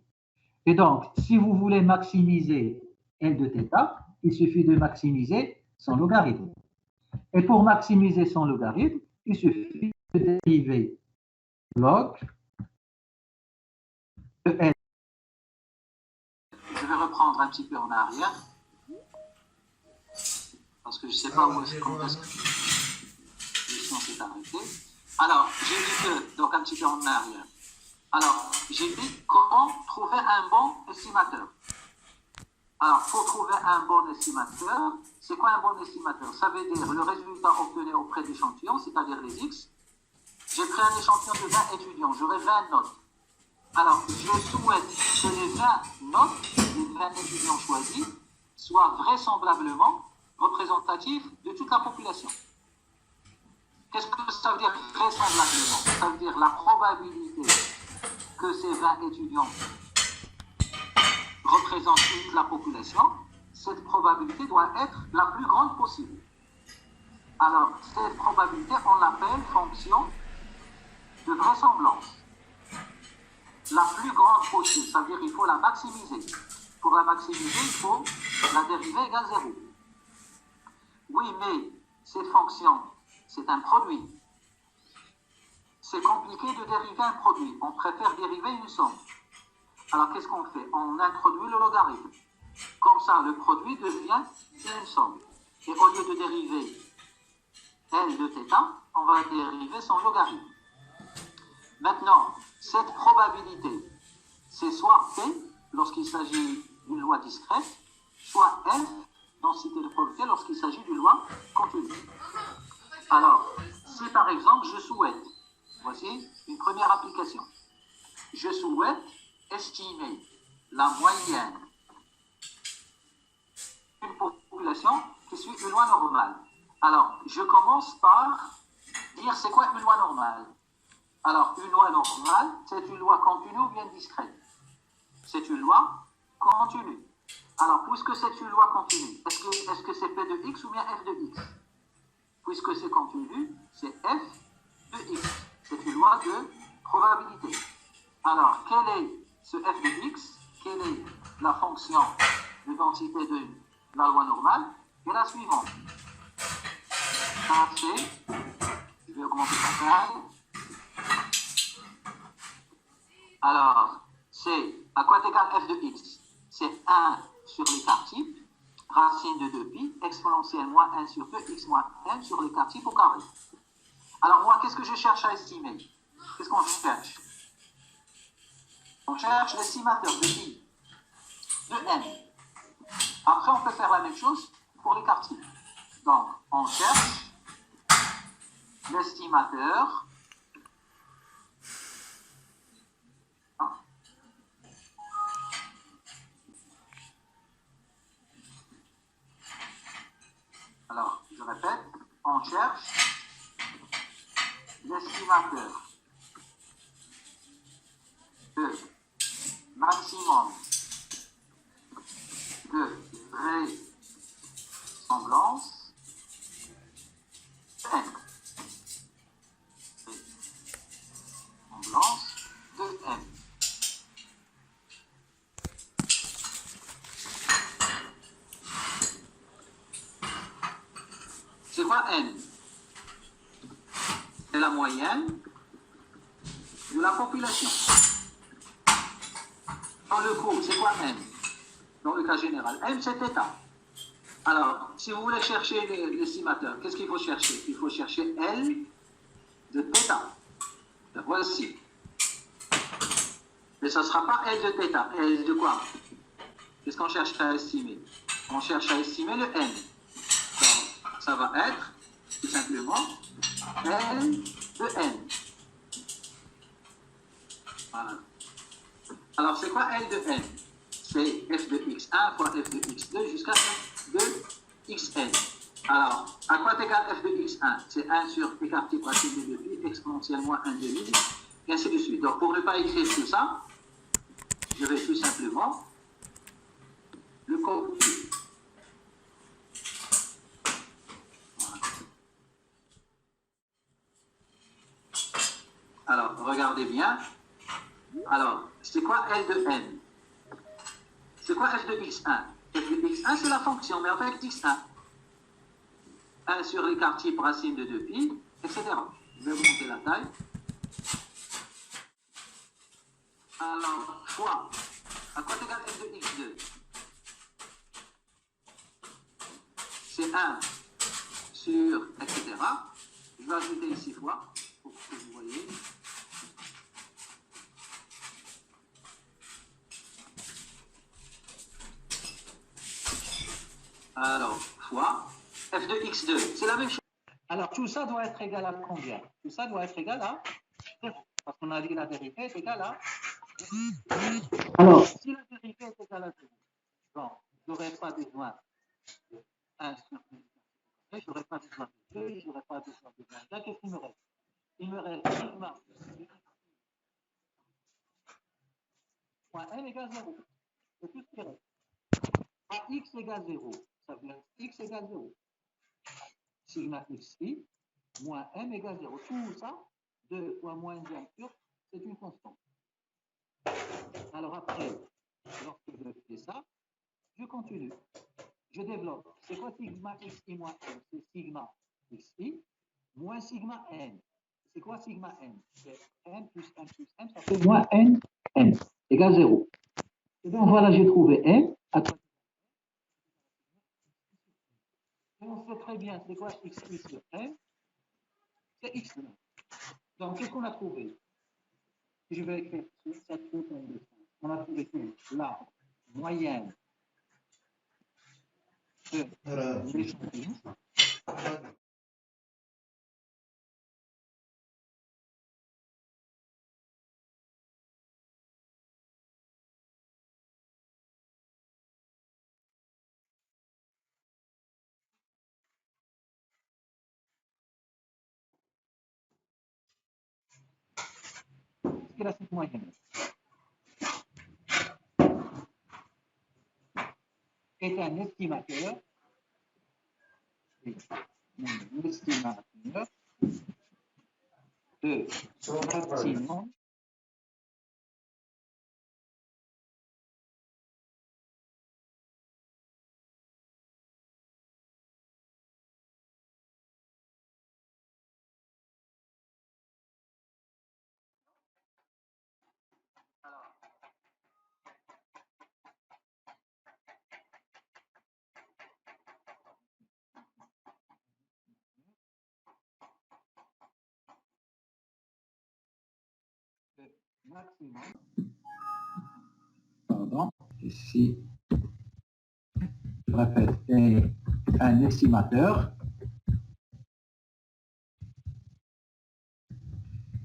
Et donc, si vous voulez maximiser L de θ, il suffit de maximiser son logarithme. Et pour maximiser son logarithme, il suffit de dériver log de L. Je vais reprendre un petit peu en arrière, parce que je ne sais pas où est-ce qu'on s'est arrêté. Alors, j'ai dit que, donc un petit peu en arrière. Alors, j'ai dit comment trouver un bon estimateur. Alors, pour trouver un bon estimateur, c'est quoi un bon estimateur? Ça veut dire le résultat obtenu auprès d'échantillons, c'est-à-dire les X. J'ai pris un échantillon de 20 étudiants, j'aurai 20 notes. Alors, je souhaite que les 20 notes, les 20 étudiants choisis, soient vraisemblablement représentatifs de toute la population. Qu'est-ce que ça veut dire vraisemblablement? Ça veut dire la probabilité que ces 20 étudiants représentent toute la population, cette probabilité doit être la plus grande possible. Alors, cette probabilité, on l'appelle fonction de vraisemblance. La plus grande possible, ça veut dire qu'il faut la maximiser. Pour la maximiser, il faut la dérivée égale 0. Oui, mais cette fonction, c'est un produit. C'est compliqué de dériver un produit. On préfère dériver une somme. Alors, qu'est-ce qu'on fait? On introduit le logarithme. Comme ça, le produit devient une somme. Et au lieu de dériver L de θ, on va dériver son logarithme. Maintenant, cette probabilité, c'est soit P, lorsqu'il s'agit d'une loi discrète, soit F, densité de probabilité, lorsqu'il s'agit d'une loi continue. Alors, si par exemple je souhaite, voici une première application, je souhaite estimer la moyenne d'une population qui suit une loi normale. Alors, je commence par dire c'est quoi une loi normale. Alors, une loi normale, c'est une loi continue ou bien discrète? C'est une loi continue. Alors, puisque c'est une loi continue, est-ce que c'est P de X ou bien F de X? Puisque c'est continu, c'est F de X. C'est une loi de probabilité. Alors, quel est ce F de X? Quelle est la fonction de densité de la loi normale? Et la suivante. Ça, c'est, je vais augmenter sa taille. Alors, c'est à quoi est égal F de X? C'est 1 sur l'écart type, racine de 2pi, exponentielle moins 1 sur 2, x moins n sur l'écart type au carré. Alors moi, qu'est-ce que je cherche à estimer? Qu'est-ce qu'on cherche? On cherche l'estimateur de pi, de n. Après, on peut faire la même chose pour l'écart type. Donc, on cherche l'estimateur Alors, je répète, on cherche l'estimateur de maximum de vraisemblance n. Vraisemblance de n. C'est quoi n? C'est la moyenne de la population. Dans le cours, c'est quoi n? Dans le cas général, n c'est θ. Alors, si vous voulez chercher l'estimateur, qu'est-ce qu'il faut chercher? Il faut chercher L de θ. La voici. Mais ce ne sera pas L de θ. L de quoi? Qu'est-ce qu'on cherche à estimer? On cherche à estimer le n. Donc, ça va être, tout simplement, L de n. Voilà. Alors, c'est quoi L de n? C'est f de x1 fois f de x2 jusqu'à f de xn. Alors, à quoi est égal f de x1? C'est 1 sur écart type racine de 2pi, exponentielle moins 1 demi, et ainsi de suite. Donc, pour ne pas écrire tout ça, je vais tout simplement le copier. Voilà. Alors, regardez bien. Alors, c'est quoi L de n? C'est quoi f de x1? F de x1, c'est la fonction, mais avec x1. 1 sur l'écart type racine de 2pi, etc. Je vais augmenter la taille. Alors, fois, à quoi est égal f de x2? C'est 1 sur, etc. Je vais ajouter ici fois, pour que vous voyez. Alors, fois f de x2, c'est la même chose. Alors, tout ça doit être égal à combien? Tout ça doit être égal à 0. Parce qu'on a dit la dérivée est égale à 0. Alors, si la dérivée est égale à 0, donc, je n'aurai pas besoin de 1 sur 2, je n'aurai pas besoin de 2, je n'aurai pas besoin de 1. Qu'est-ce qu'il me reste? Il me reste sigma moins n égale 0. C'est tout ce qui reste. À x égale 0, ça veut dire x égale 0. Sigma xi moins m égale 0. Tout ça, 2 fois moins 1 sur, c'est une constante. Alors après, lorsque je Et ça, je continue. Je développe. C'est quoi sigma xi moins n? C'est sigma xi moins sigma n. C'est quoi sigma n? C'est n plus n plus n, ça fait moins n, n, égale 0. Et donc voilà, j'ai trouvé n. Et on sait très bien, c'est quoi xi sur n? C'est x. Donc, qu'est-ce qu'on a trouvé? Je vais écrire cette fonction de sens. On a trouvé que la moyenne de l'échantillon. C'est la cette moyenne. Est un estimateur. Un estimateur de maximum maximum. Pardon, ici, je répète, est un estimateur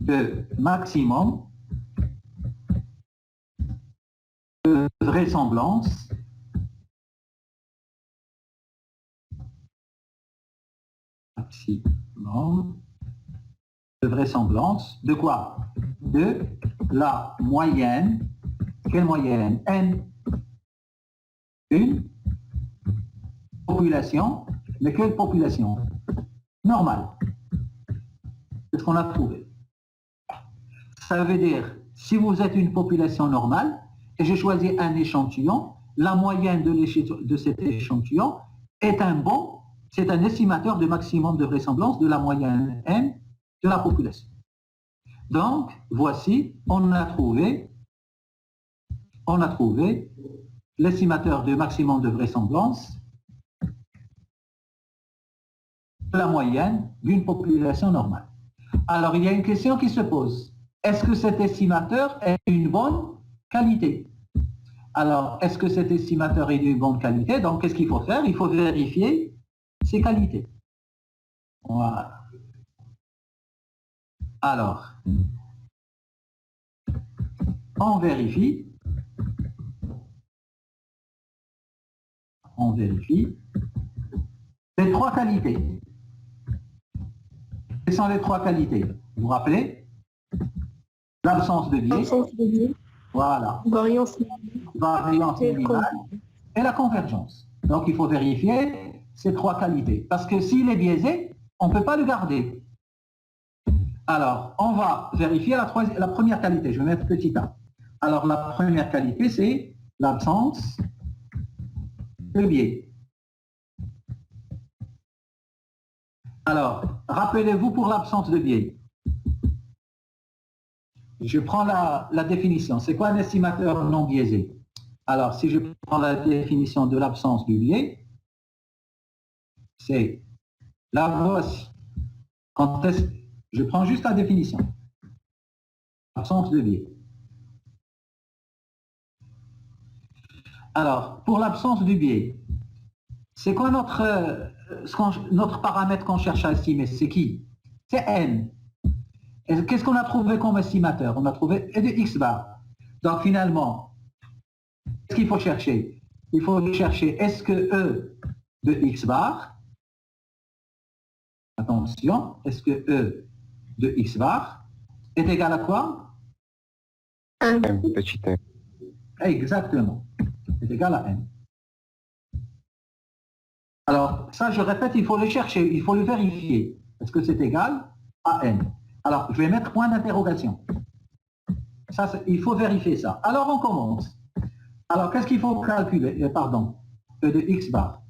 de maximum de vraisemblance maximum de vraisemblance de quoi? De la moyenne. Quelle moyenne? N. Une population, mais quelle population? Normale. C'est ce qu'on a trouvé. Ça veut dire, si vous êtes une population normale, et je choisis un échantillon, la moyenne de cet échantillon est c'est un estimateur de maximum de vraisemblance de la moyenne N de la population. Donc, voici, on a trouvé l'estimateur de maximum de vraisemblance de la moyenne d'une population normale. Alors, il y a une question qui se pose. Est-ce que cet estimateur est d'une bonne qualité? Alors, est-ce que cet estimateur est d'une bonne qualité? Donc, qu'est-ce qu'il faut faire? Il faut vérifier ses qualités. Voilà. Alors, on vérifie les trois qualités. Quelles sont les trois qualités? Vous vous rappelez? L'absence de biais. Voilà. Variance minimale et la convergence. Donc, il faut vérifier ces trois qualités. Parce que s'il est biaisé, on ne peut pas le garder. Alors, on va vérifier la première qualité. Je vais mettre petit a. Alors, la première qualité, c'est l'absence de biais. Alors, rappelez-vous pour l'absence de biais. Je prends la définition. C'est quoi un estimateur non biaisé? Alors, si je prends la définition de l'absence du biais, c'est la voici. Je prends juste la définition. Absence de biais. Alors, pour l'absence du biais, c'est quoi notre paramètre qu'on cherche à estimer? C'est qui? C'est n. Qu'est-ce qu'on a trouvé comme estimateur? On a trouvé e de x bar. Donc finalement, qu'est-ce qu'il faut chercher? Il faut chercher est-ce que e de x bar, attention, est-ce que e de x bar est égal à quoi? Un petit n. Exactement, est égal à n. Alors ça, je répète, il faut le chercher, il faut le vérifier. Est-ce que c'est égal à n? Alors, je vais mettre point d'interrogation. Ça, il faut vérifier ça. Alors, on commence. Alors, qu'est-ce qu'il faut calculer? Pardon, E de x bar.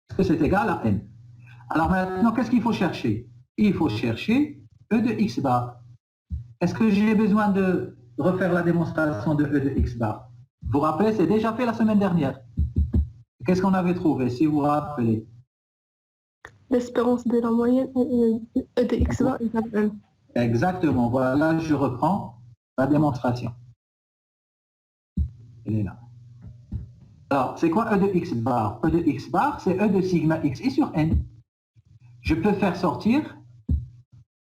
Est-ce que c'est égal à n? Alors maintenant, qu'est-ce qu'il faut chercher? Il faut chercher E de x bar. Est-ce que j'ai besoin de refaire la démonstration de E de x bar? Vous vous rappelez, c'est déjà fait la semaine dernière. Qu'est-ce qu'on avait trouvé, si vous vous rappelez? L'espérance de la moyenne E de x bar égale 1. Exactement, voilà, je reprends la démonstration. Elle est là. Alors, c'est quoi E de x bar? E de x bar, c'est E de sigma xi sur n. Je peux faire sortir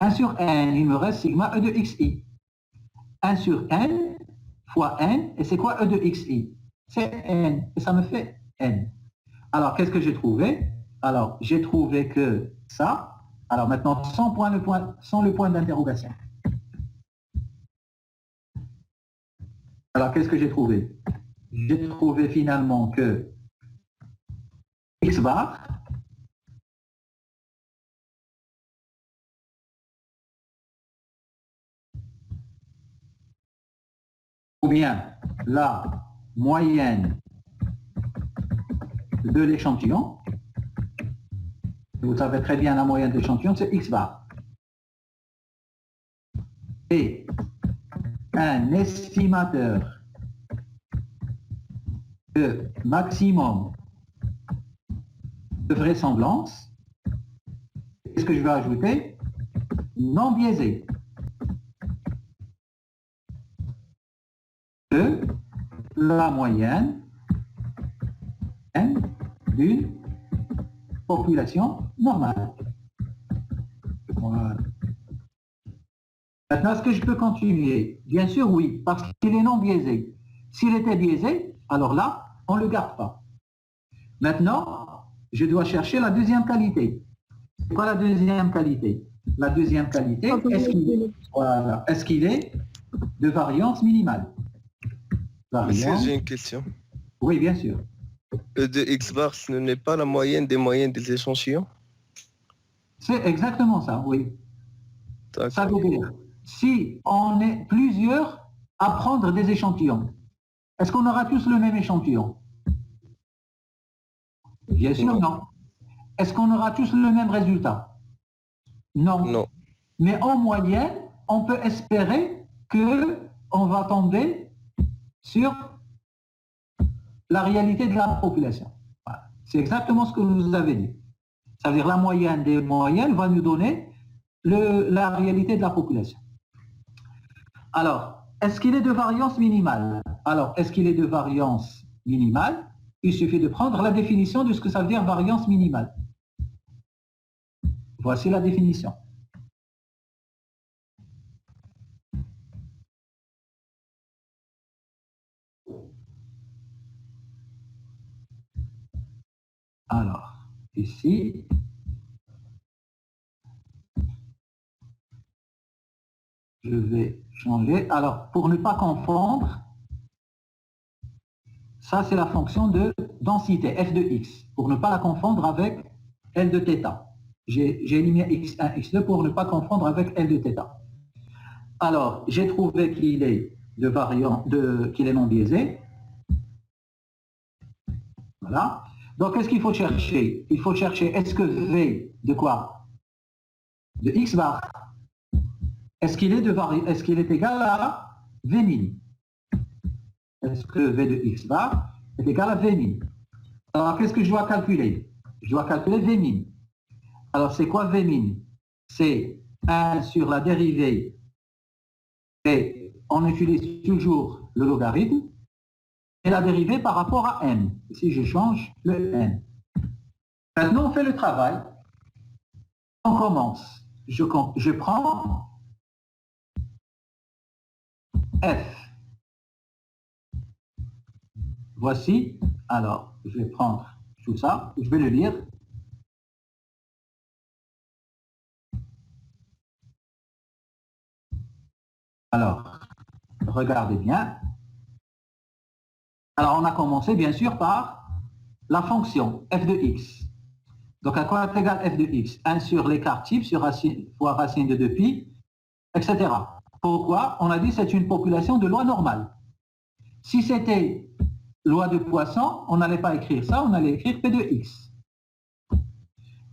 1 sur n, il me reste sigma E de xi. 1 sur n fois n, et c'est quoi E de xi? C'est n, et ça me fait n. Alors, qu'est-ce que j'ai trouvé? Alors, j'ai trouvé que ça, alors maintenant, sans le point d'interrogation. Alors, qu'est-ce que j'ai trouvé? J'ai trouvé finalement que x bar ou bien la moyenne de l'échantillon, vous savez très bien la moyenne de l'échantillon, c'est x bar. Et un estimateur de maximum de vraisemblance, qu'est-ce que je vais ajouter? Non biaisé. De la moyenne n d'une population normale. Voilà. Maintenant, est-ce que je peux continuer? Bien sûr, oui, parce qu'il est non biaisé. S'il était biaisé, alors là, on ne le garde pas. Maintenant, je dois chercher la deuxième qualité. C'est quoi la deuxième qualité? La deuxième qualité, est-ce qu'il est de variance minimale? Monsieur, j'ai une question. Oui, bien sûr. E de x bar, ce n'est pas la moyenne des moyennes des échantillons? C'est exactement ça, oui. Ça D'accord. veut dire, si on est plusieurs à prendre des échantillons, est-ce qu'on aura tous le même échantillon? Bien sûr, non. Est-ce qu'on aura tous le même résultat? Non. Non. Mais en moyenne, on peut espérer qu'on va tomber sur la réalité de la population. Voilà. C'est exactement ce que vous avez dit. Ça veut dire la moyenne des moyennes va nous donner la réalité de la population. Alors, est-ce qu'il est de variance minimale? Alors, est-ce qu'il est de variance minimale? Il suffit de prendre la définition de ce que ça veut dire variance minimale. Voici la définition. Alors, ici, je vais changer. Alors, pour ne pas confondre, ça c'est la fonction de densité, f de x, pour ne pas la confondre avec L de θ. J'ai éliminé x1, x2 pour ne pas confondre avec L de θ. Alors, j'ai trouvé qu'il est qu'il est non biaisé. Voilà. Donc, qu'est-ce qu'il faut chercher? Il faut chercher, est-ce que V de quoi? De x bar. Est-ce qu'il est égal à V min? Est-ce que V de x bar est égal à V min? Alors, qu'est-ce que je dois calculer? Je dois calculer V min. Alors, c'est quoi V min? C'est 1 sur la dérivée, et on utilise toujours le logarithme, et la dérivée par rapport à n. Ici, je change le n. Maintenant, on fait le travail. On commence. Je prends f. Voici. Alors, je vais prendre tout ça. Je vais le lire. Alors, regardez bien. Alors, on a commencé, bien sûr, par la fonction f de x. Donc, à quoi est égal f de x? 1 sur l'écart type, sur racine, fois racine de 2pi, etc. Pourquoi? On a dit que c'est une population de loi normale. Si c'était loi de Poisson, on n'allait pas écrire ça, on allait écrire P de X.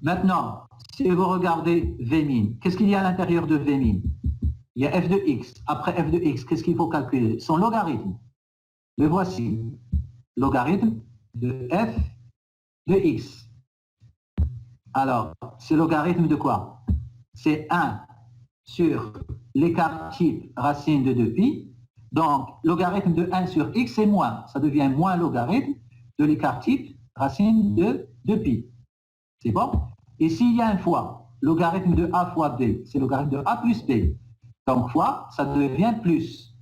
Maintenant, si vous regardez V', qu'est-ce qu'il y a à l'intérieur de V'? Il y a f de x. Après f de x, qu'est-ce qu'il faut calculer? Son logarithme. Le voici. Logarithme de f de x. Alors, c'est logarithme de quoi? C'est 1 sur l'écart type racine de 2pi. Donc, logarithme de 1 sur x, c'est moins. Ça devient moins logarithme de l'écart type racine de 2pi. C'est bon? Et s'il y a un fois, logarithme de a fois b, c'est logarithme de a plus b. Donc, fois, ça devient plus.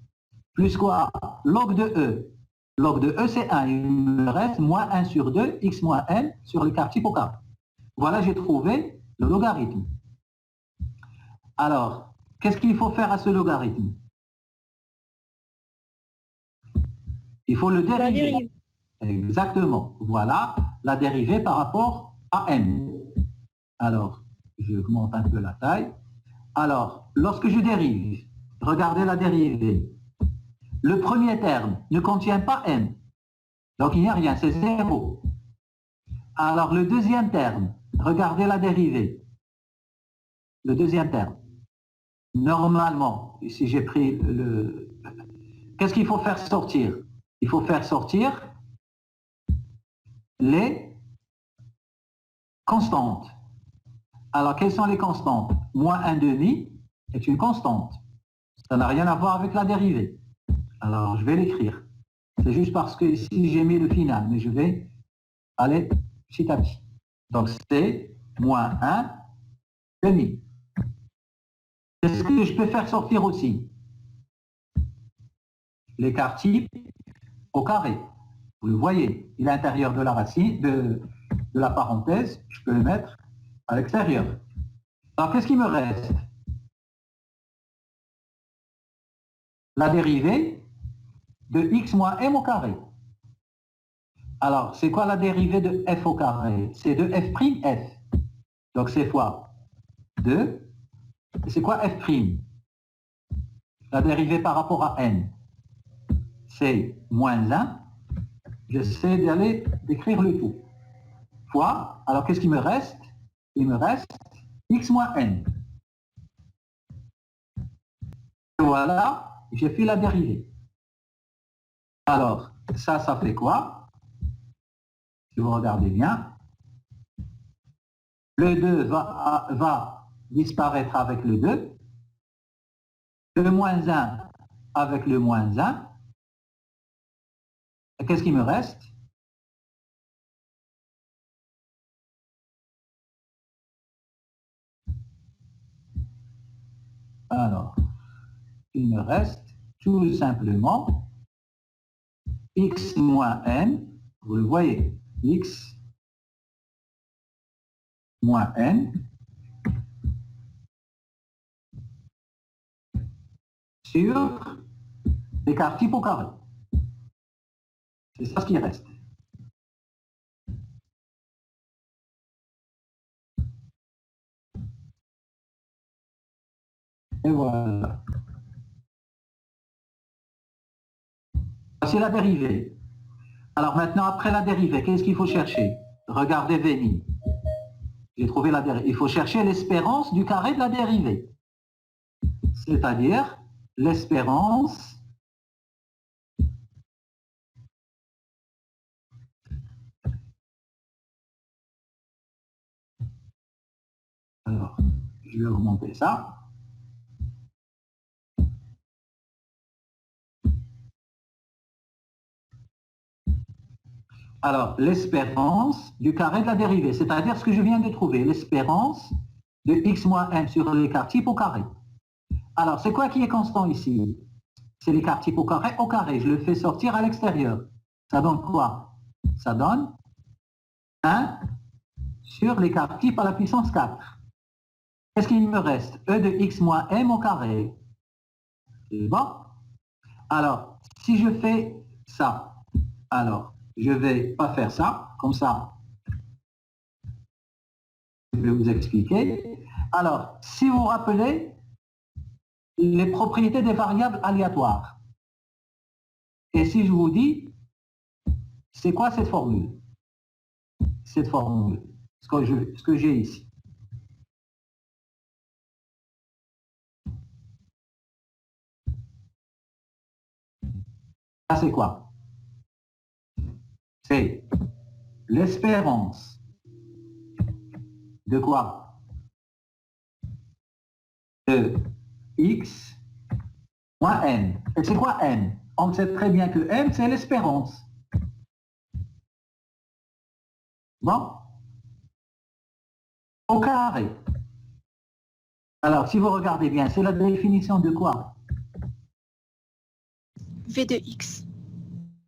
Plus quoi? Log de e. Log de e, c'est 1. Il me reste moins 1 sur 2, x moins n sur l'écart type au carré. Voilà, j'ai trouvé le logarithme. Alors, qu'est-ce qu'il faut faire à ce logarithme? Il faut le dériver. Exactement. Voilà la dérivée par rapport à n. Alors, je augmente un peu la taille. Alors, lorsque je dérive, regardez la dérivée. Le premier terme ne contient pas n. Donc, il n'y a rien, c'est 0. Alors, le deuxième terme, regardez la dérivée. Le deuxième terme. Normalement, si j'ai pris le... Qu'est-ce qu'il faut faire sortir? Il faut faire sortir les constantes. Alors, quelles sont les constantes? Moins 1/2 est une constante. Ça n'a rien à voir avec la dérivée. Alors, je vais l'écrire. C'est juste parce que ici, j'ai mis le final, mais je vais aller petit à petit. Donc, c'est moins 1/2. Qu'est-ce que je peux faire sortir aussi? L'écart type au carré. Vous le voyez, il est à l'intérieur de la racine, de la parenthèse. Je peux le mettre à l'extérieur. Alors, qu'est-ce qui me reste? La dérivée de x moins m au carré. Alors, c'est quoi la dérivée de f au carré? C'est de f'. Donc, c'est fois 2. C'est quoi f'? La dérivée par rapport à n. C'est moins 1. J'essaie d'aller d'écrire le tout. Fois, alors qu'est-ce qu'il me reste? Il me reste x moins n. Voilà, j'ai fait la dérivée. Alors, ça fait quoi? Si vous regardez bien, le 2 va disparaître avec le 2, le moins 1 avec le moins 1. Et qu'est-ce qui me reste? Alors, il me reste tout simplement x moins n, vous le voyez, x moins n sur l'écart type au carré. C'est ça ce qui reste. Et voilà. Voici la dérivée. Alors maintenant, après la dérivée, qu'est-ce qu'il faut chercher? Regardez V'. J'ai trouvé la dérivée. Il faut chercher l'espérance du carré de la dérivée. C'est-à-dire l'espérance alors, je vais augmenter ça. Alors, l'espérance du carré de la dérivée, c'est-à-dire ce que je viens de trouver, l'espérance de x moins n sur l'écart type au carré. Alors, c'est quoi qui est constant ici? C'est l'écart type au carré. Je le fais sortir à l'extérieur. Ça donne quoi? Ça donne 1 sur l'écart type à la puissance 4. Qu'est-ce qu'il me reste? E de x moins m au carré. C'est bon? Alors, si je fais ça, alors, je ne vais pas faire ça, comme ça. Je vais vous expliquer. Alors, si vous vous rappelez, les propriétés des variables aléatoires. Et si je vous dis, c'est quoi cette formule? Cette formule, ce que j'ai ici. Ça, c'est quoi? C'est l'espérance de quoi? De x moins n. Et c'est quoi n? On sait très bien que n, c'est l'espérance. Bon? Au carré. Alors, si vous regardez bien, c'est la définition de quoi? V de x.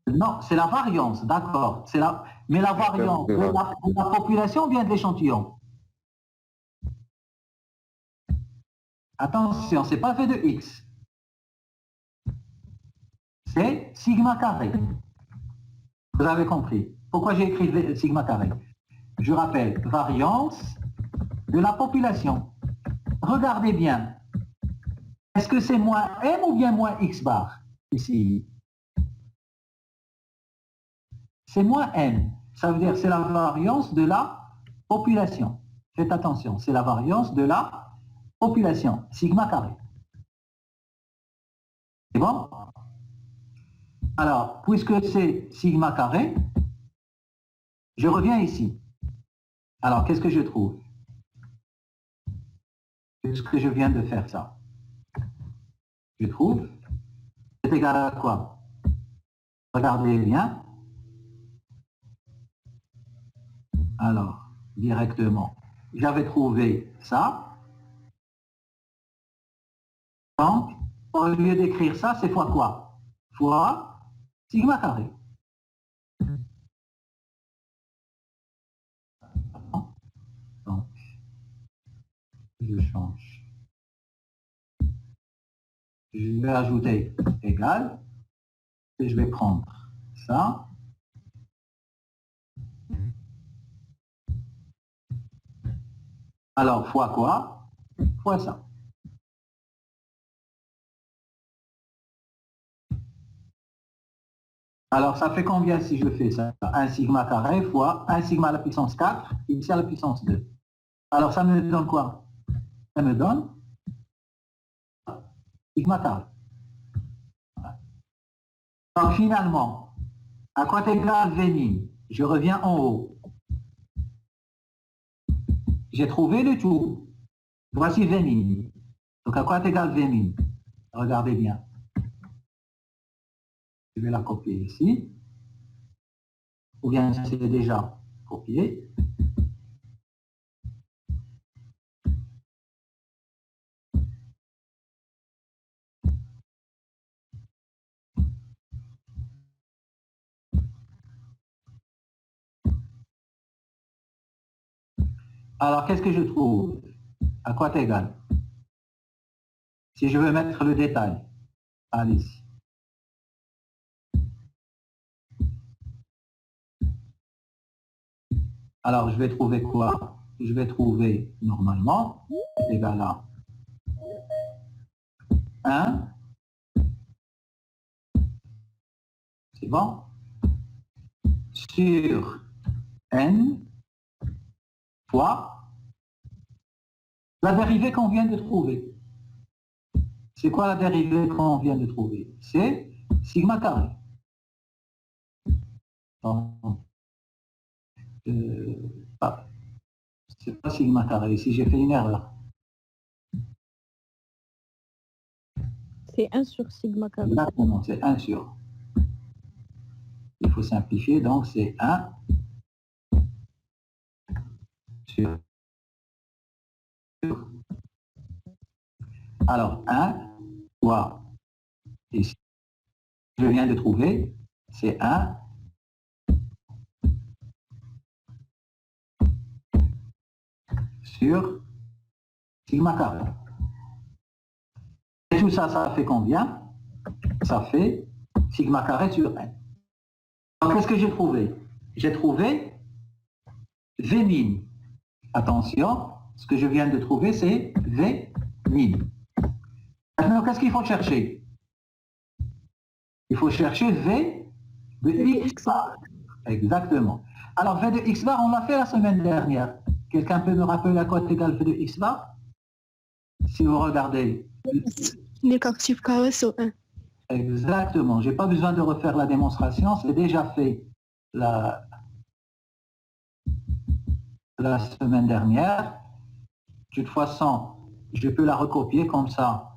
Non, c'est la variance, d'accord. Mais la variance de la population vient de l'échantillon. Attention, c'est pas V de x. C'est sigma carré. Vous avez compris. Pourquoi j'ai écrit sigma carré? Je rappelle, variance de la population. Regardez bien. Est-ce que c'est moins m ou bien moins x bar? Ici. C'est moins n. Ça veut dire que c'est la variance de la population. Faites attention, c'est la variance de la population. Sigma carré. C'est bon? Alors, puisque c'est sigma carré, je reviens ici. Alors, qu'est-ce que je trouve? Est-ce que je viens de faire ça? Je trouve, c'est égal à quoi? Regardez bien. Alors, directement, j'avais trouvé ça. Donc, au lieu d'écrire ça, c'est fois quoi? Fois sigma carré. Donc, je change. Je vais ajouter égal et je vais prendre ça. Alors, fois quoi? Fois ça. Alors, ça fait combien si je fais ça? 1 sigma carré fois 1 sigma à la puissance 4, ici à la puissance 2. Alors, ça me donne quoi? Ça me donne sigma carré. Donc, finalement, à quoi est égal V'? Je reviens en haut. J'ai trouvé le tout. Voici V'. Donc, à quoi est égal V'? Regardez bien. Je vais la copier ici. Ou bien c'est déjà copié. Alors, qu'est-ce que je trouve? À quoi est égal? Si je veux mettre le détail, allez. Alors, je vais trouver quoi? Je vais trouver, normalement, c'est égal à 1. C'est bon? Sur n fois la dérivée qu'on vient de trouver. C'est quoi la dérivée qu'on vient de trouver? C'est sigma carré. C'est pas sigma carré. Ici, j'ai fait une erreur. C'est 1 sur sigma carré. Exactement, c'est 1 sur. Il faut simplifier, donc c'est 1 sur. Alors, 1 fois, ici, je viens de trouver, c'est 1 sur sigma carré. Et tout ça, ça fait combien? Ça fait sigma carré sur n. Donc, qu'est-ce que j'ai trouvé? J'ai trouvé V'. Attention, ce que je viens de trouver, c'est V'. Maintenant, qu'est-ce qu'il faut chercher? Il faut chercher V de X bar. Exactement. Alors, V de X bar, on l'a fait la semaine dernière. Quelqu'un peut me rappeler à quoi est égal V de X bar? Si vous regardez. Négatif carré sur 1. Exactement. Je n'ai pas besoin de refaire la démonstration. C'est déjà fait la semaine dernière. De toute façon, je peux la recopier comme ça.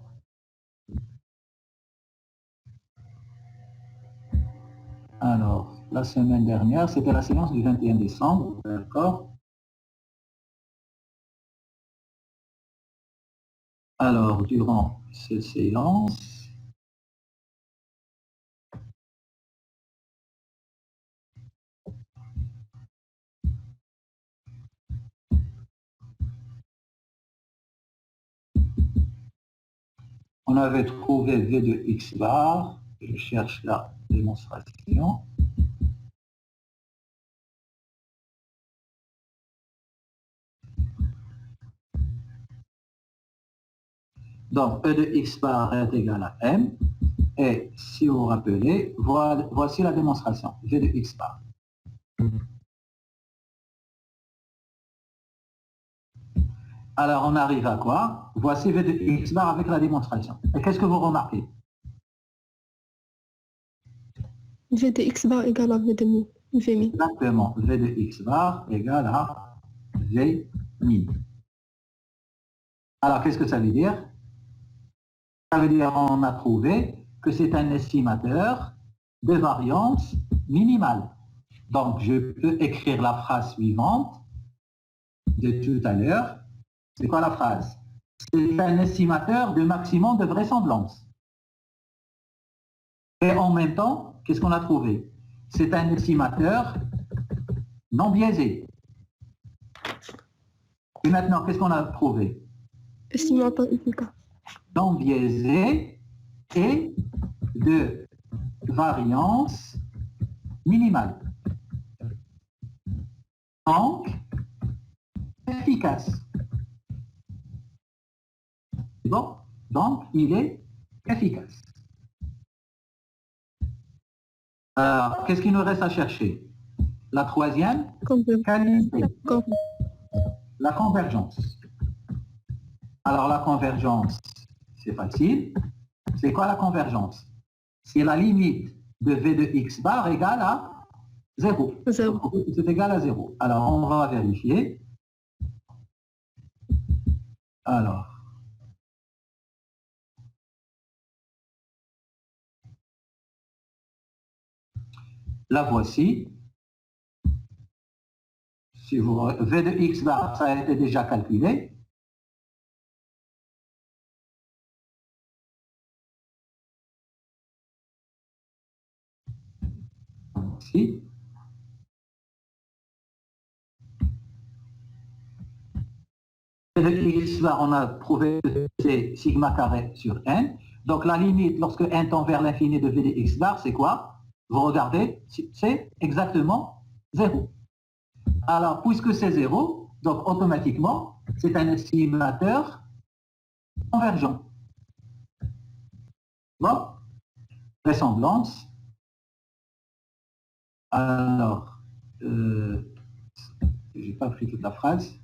Alors, la semaine dernière, c'était la séance du 21 décembre, d'accord? Alors, durant cette séance, on avait trouvé V de X bar. Je cherche la démonstration. Donc, E de X bar est égal à M. Et si vous vous rappelez, voici la démonstration, V de X bar. Alors, on arrive à quoi? Voici V de X bar avec la démonstration. Et qu'est-ce que vous remarquez? V de X bar égale à V de mi. V mi. Exactement, V de X bar égale à V min. Alors, qu'est-ce que ça veut dire? Ça veut dire qu'on a trouvé que c'est un estimateur de variance minimale. Donc, je peux écrire la phrase suivante de tout à l'heure. C'est quoi la phrase? C'est un estimateur de maximum de vraisemblance. Et en même temps, qu'est-ce qu'on a trouvé? C'est un estimateur non biaisé. Et maintenant, qu'est-ce qu'on a trouvé? Estimateur efficace. Non biaisé et de variance minimale. Donc, efficace. Bon, donc il est efficace. Alors, qu'est-ce qu'il nous reste à chercher? La troisième qualité, la convergence. Alors, la convergence, c'est facile. C'est quoi la convergence? C'est la limite de V de X bar égale à 0. C'est égal à 0. Alors, on va vérifier. Alors, la voici. Si vous, V de X bar, ça a été déjà calculé. Ici. V de X bar, on a trouvé que c'est sigma carré sur n. Donc la limite, lorsque n tend vers l'infini de V de X bar, c'est quoi? Vous regardez, c'est exactement 0. Alors, puisque c'est 0, donc automatiquement, c'est un estimateur convergent. Bon, vraisemblance. Alors, je n'ai pas pris toute la phrase.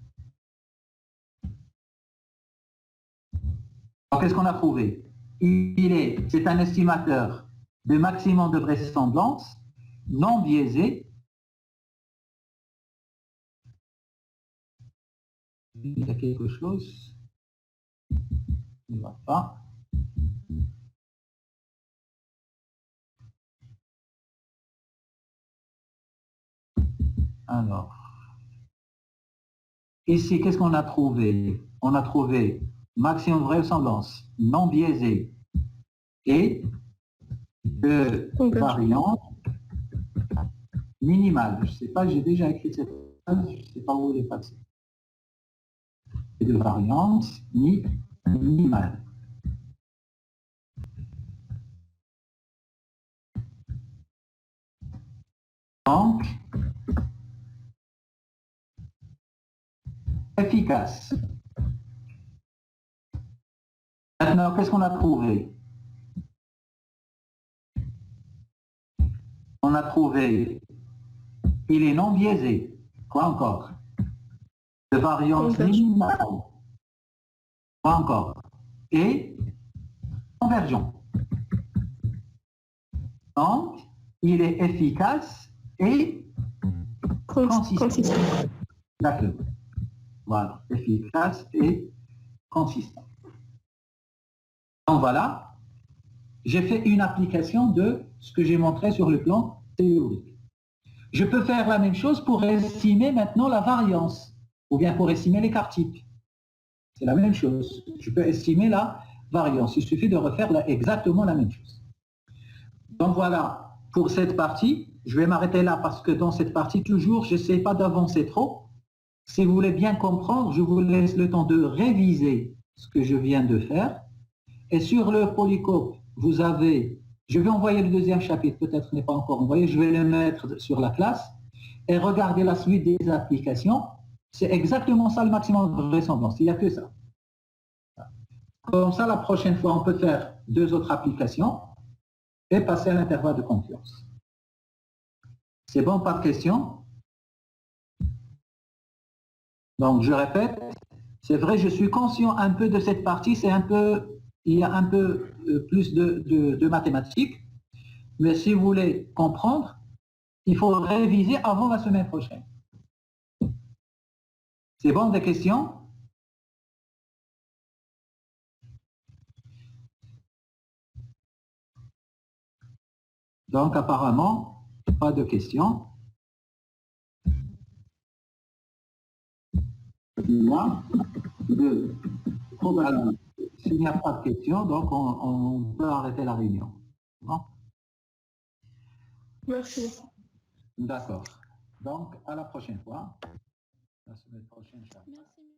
Qu'est-ce qu'on a trouvé? C'est un estimateur de maximum de vraisemblance non biaisé. Il y a quelque chose. Il ne va pas. Alors, ici, qu'est-ce qu'on a trouvé? On a trouvé maximum de vraisemblance non biaisé et de variance minimale. Je ne sais pas, j'ai déjà écrit cette phrase, je ne sais pas où elle est passée. Et de variance minimale. Donc, efficace. Maintenant, qu'est-ce qu'on a trouvé? On a trouvé qu'il est non biaisé. Quoi encore? De variance minimale. Quoi encore? Et convergent. Donc, il est efficace et consistant. D'accord. Voilà, efficace et consistant. Donc voilà, j'ai fait une application de ce que j'ai montré sur le plan théorique. Je peux faire la même chose pour estimer maintenant la variance, ou bien pour estimer l'écart type. C'est la même chose. Je peux estimer la variance. Il suffit de refaire exactement la même chose. Donc voilà, pour cette partie, je vais m'arrêter là parce que dans cette partie, toujours, je n'essaie pas d'avancer trop. Si vous voulez bien comprendre, je vous laisse le temps de réviser ce que je viens de faire. Et sur le polycope, vous avez, je vais envoyer le deuxième chapitre, peut-être n'est pas encore envoyé, je vais le mettre sur la classe et regardez la suite des applications. C'est exactement ça le maximum de vraisemblance, il n'y a que ça. Comme ça, la prochaine fois, on peut faire 2 autres applications et passer à l'intervalle de confiance. C'est bon, pas de questions? Donc, je répète, c'est vrai, je suis conscient un peu de cette partie, il y a un peu plus de mathématiques, mais si vous voulez comprendre, il faut réviser avant la semaine prochaine. C'est bon, des questions? Donc, apparemment, pas de questions. Moi, s'il n'y a pas de questions, donc on peut arrêter la réunion. Bon? Merci. D'accord. Donc, à la prochaine fois. La semaine prochaine, Inch'Allah. Merci.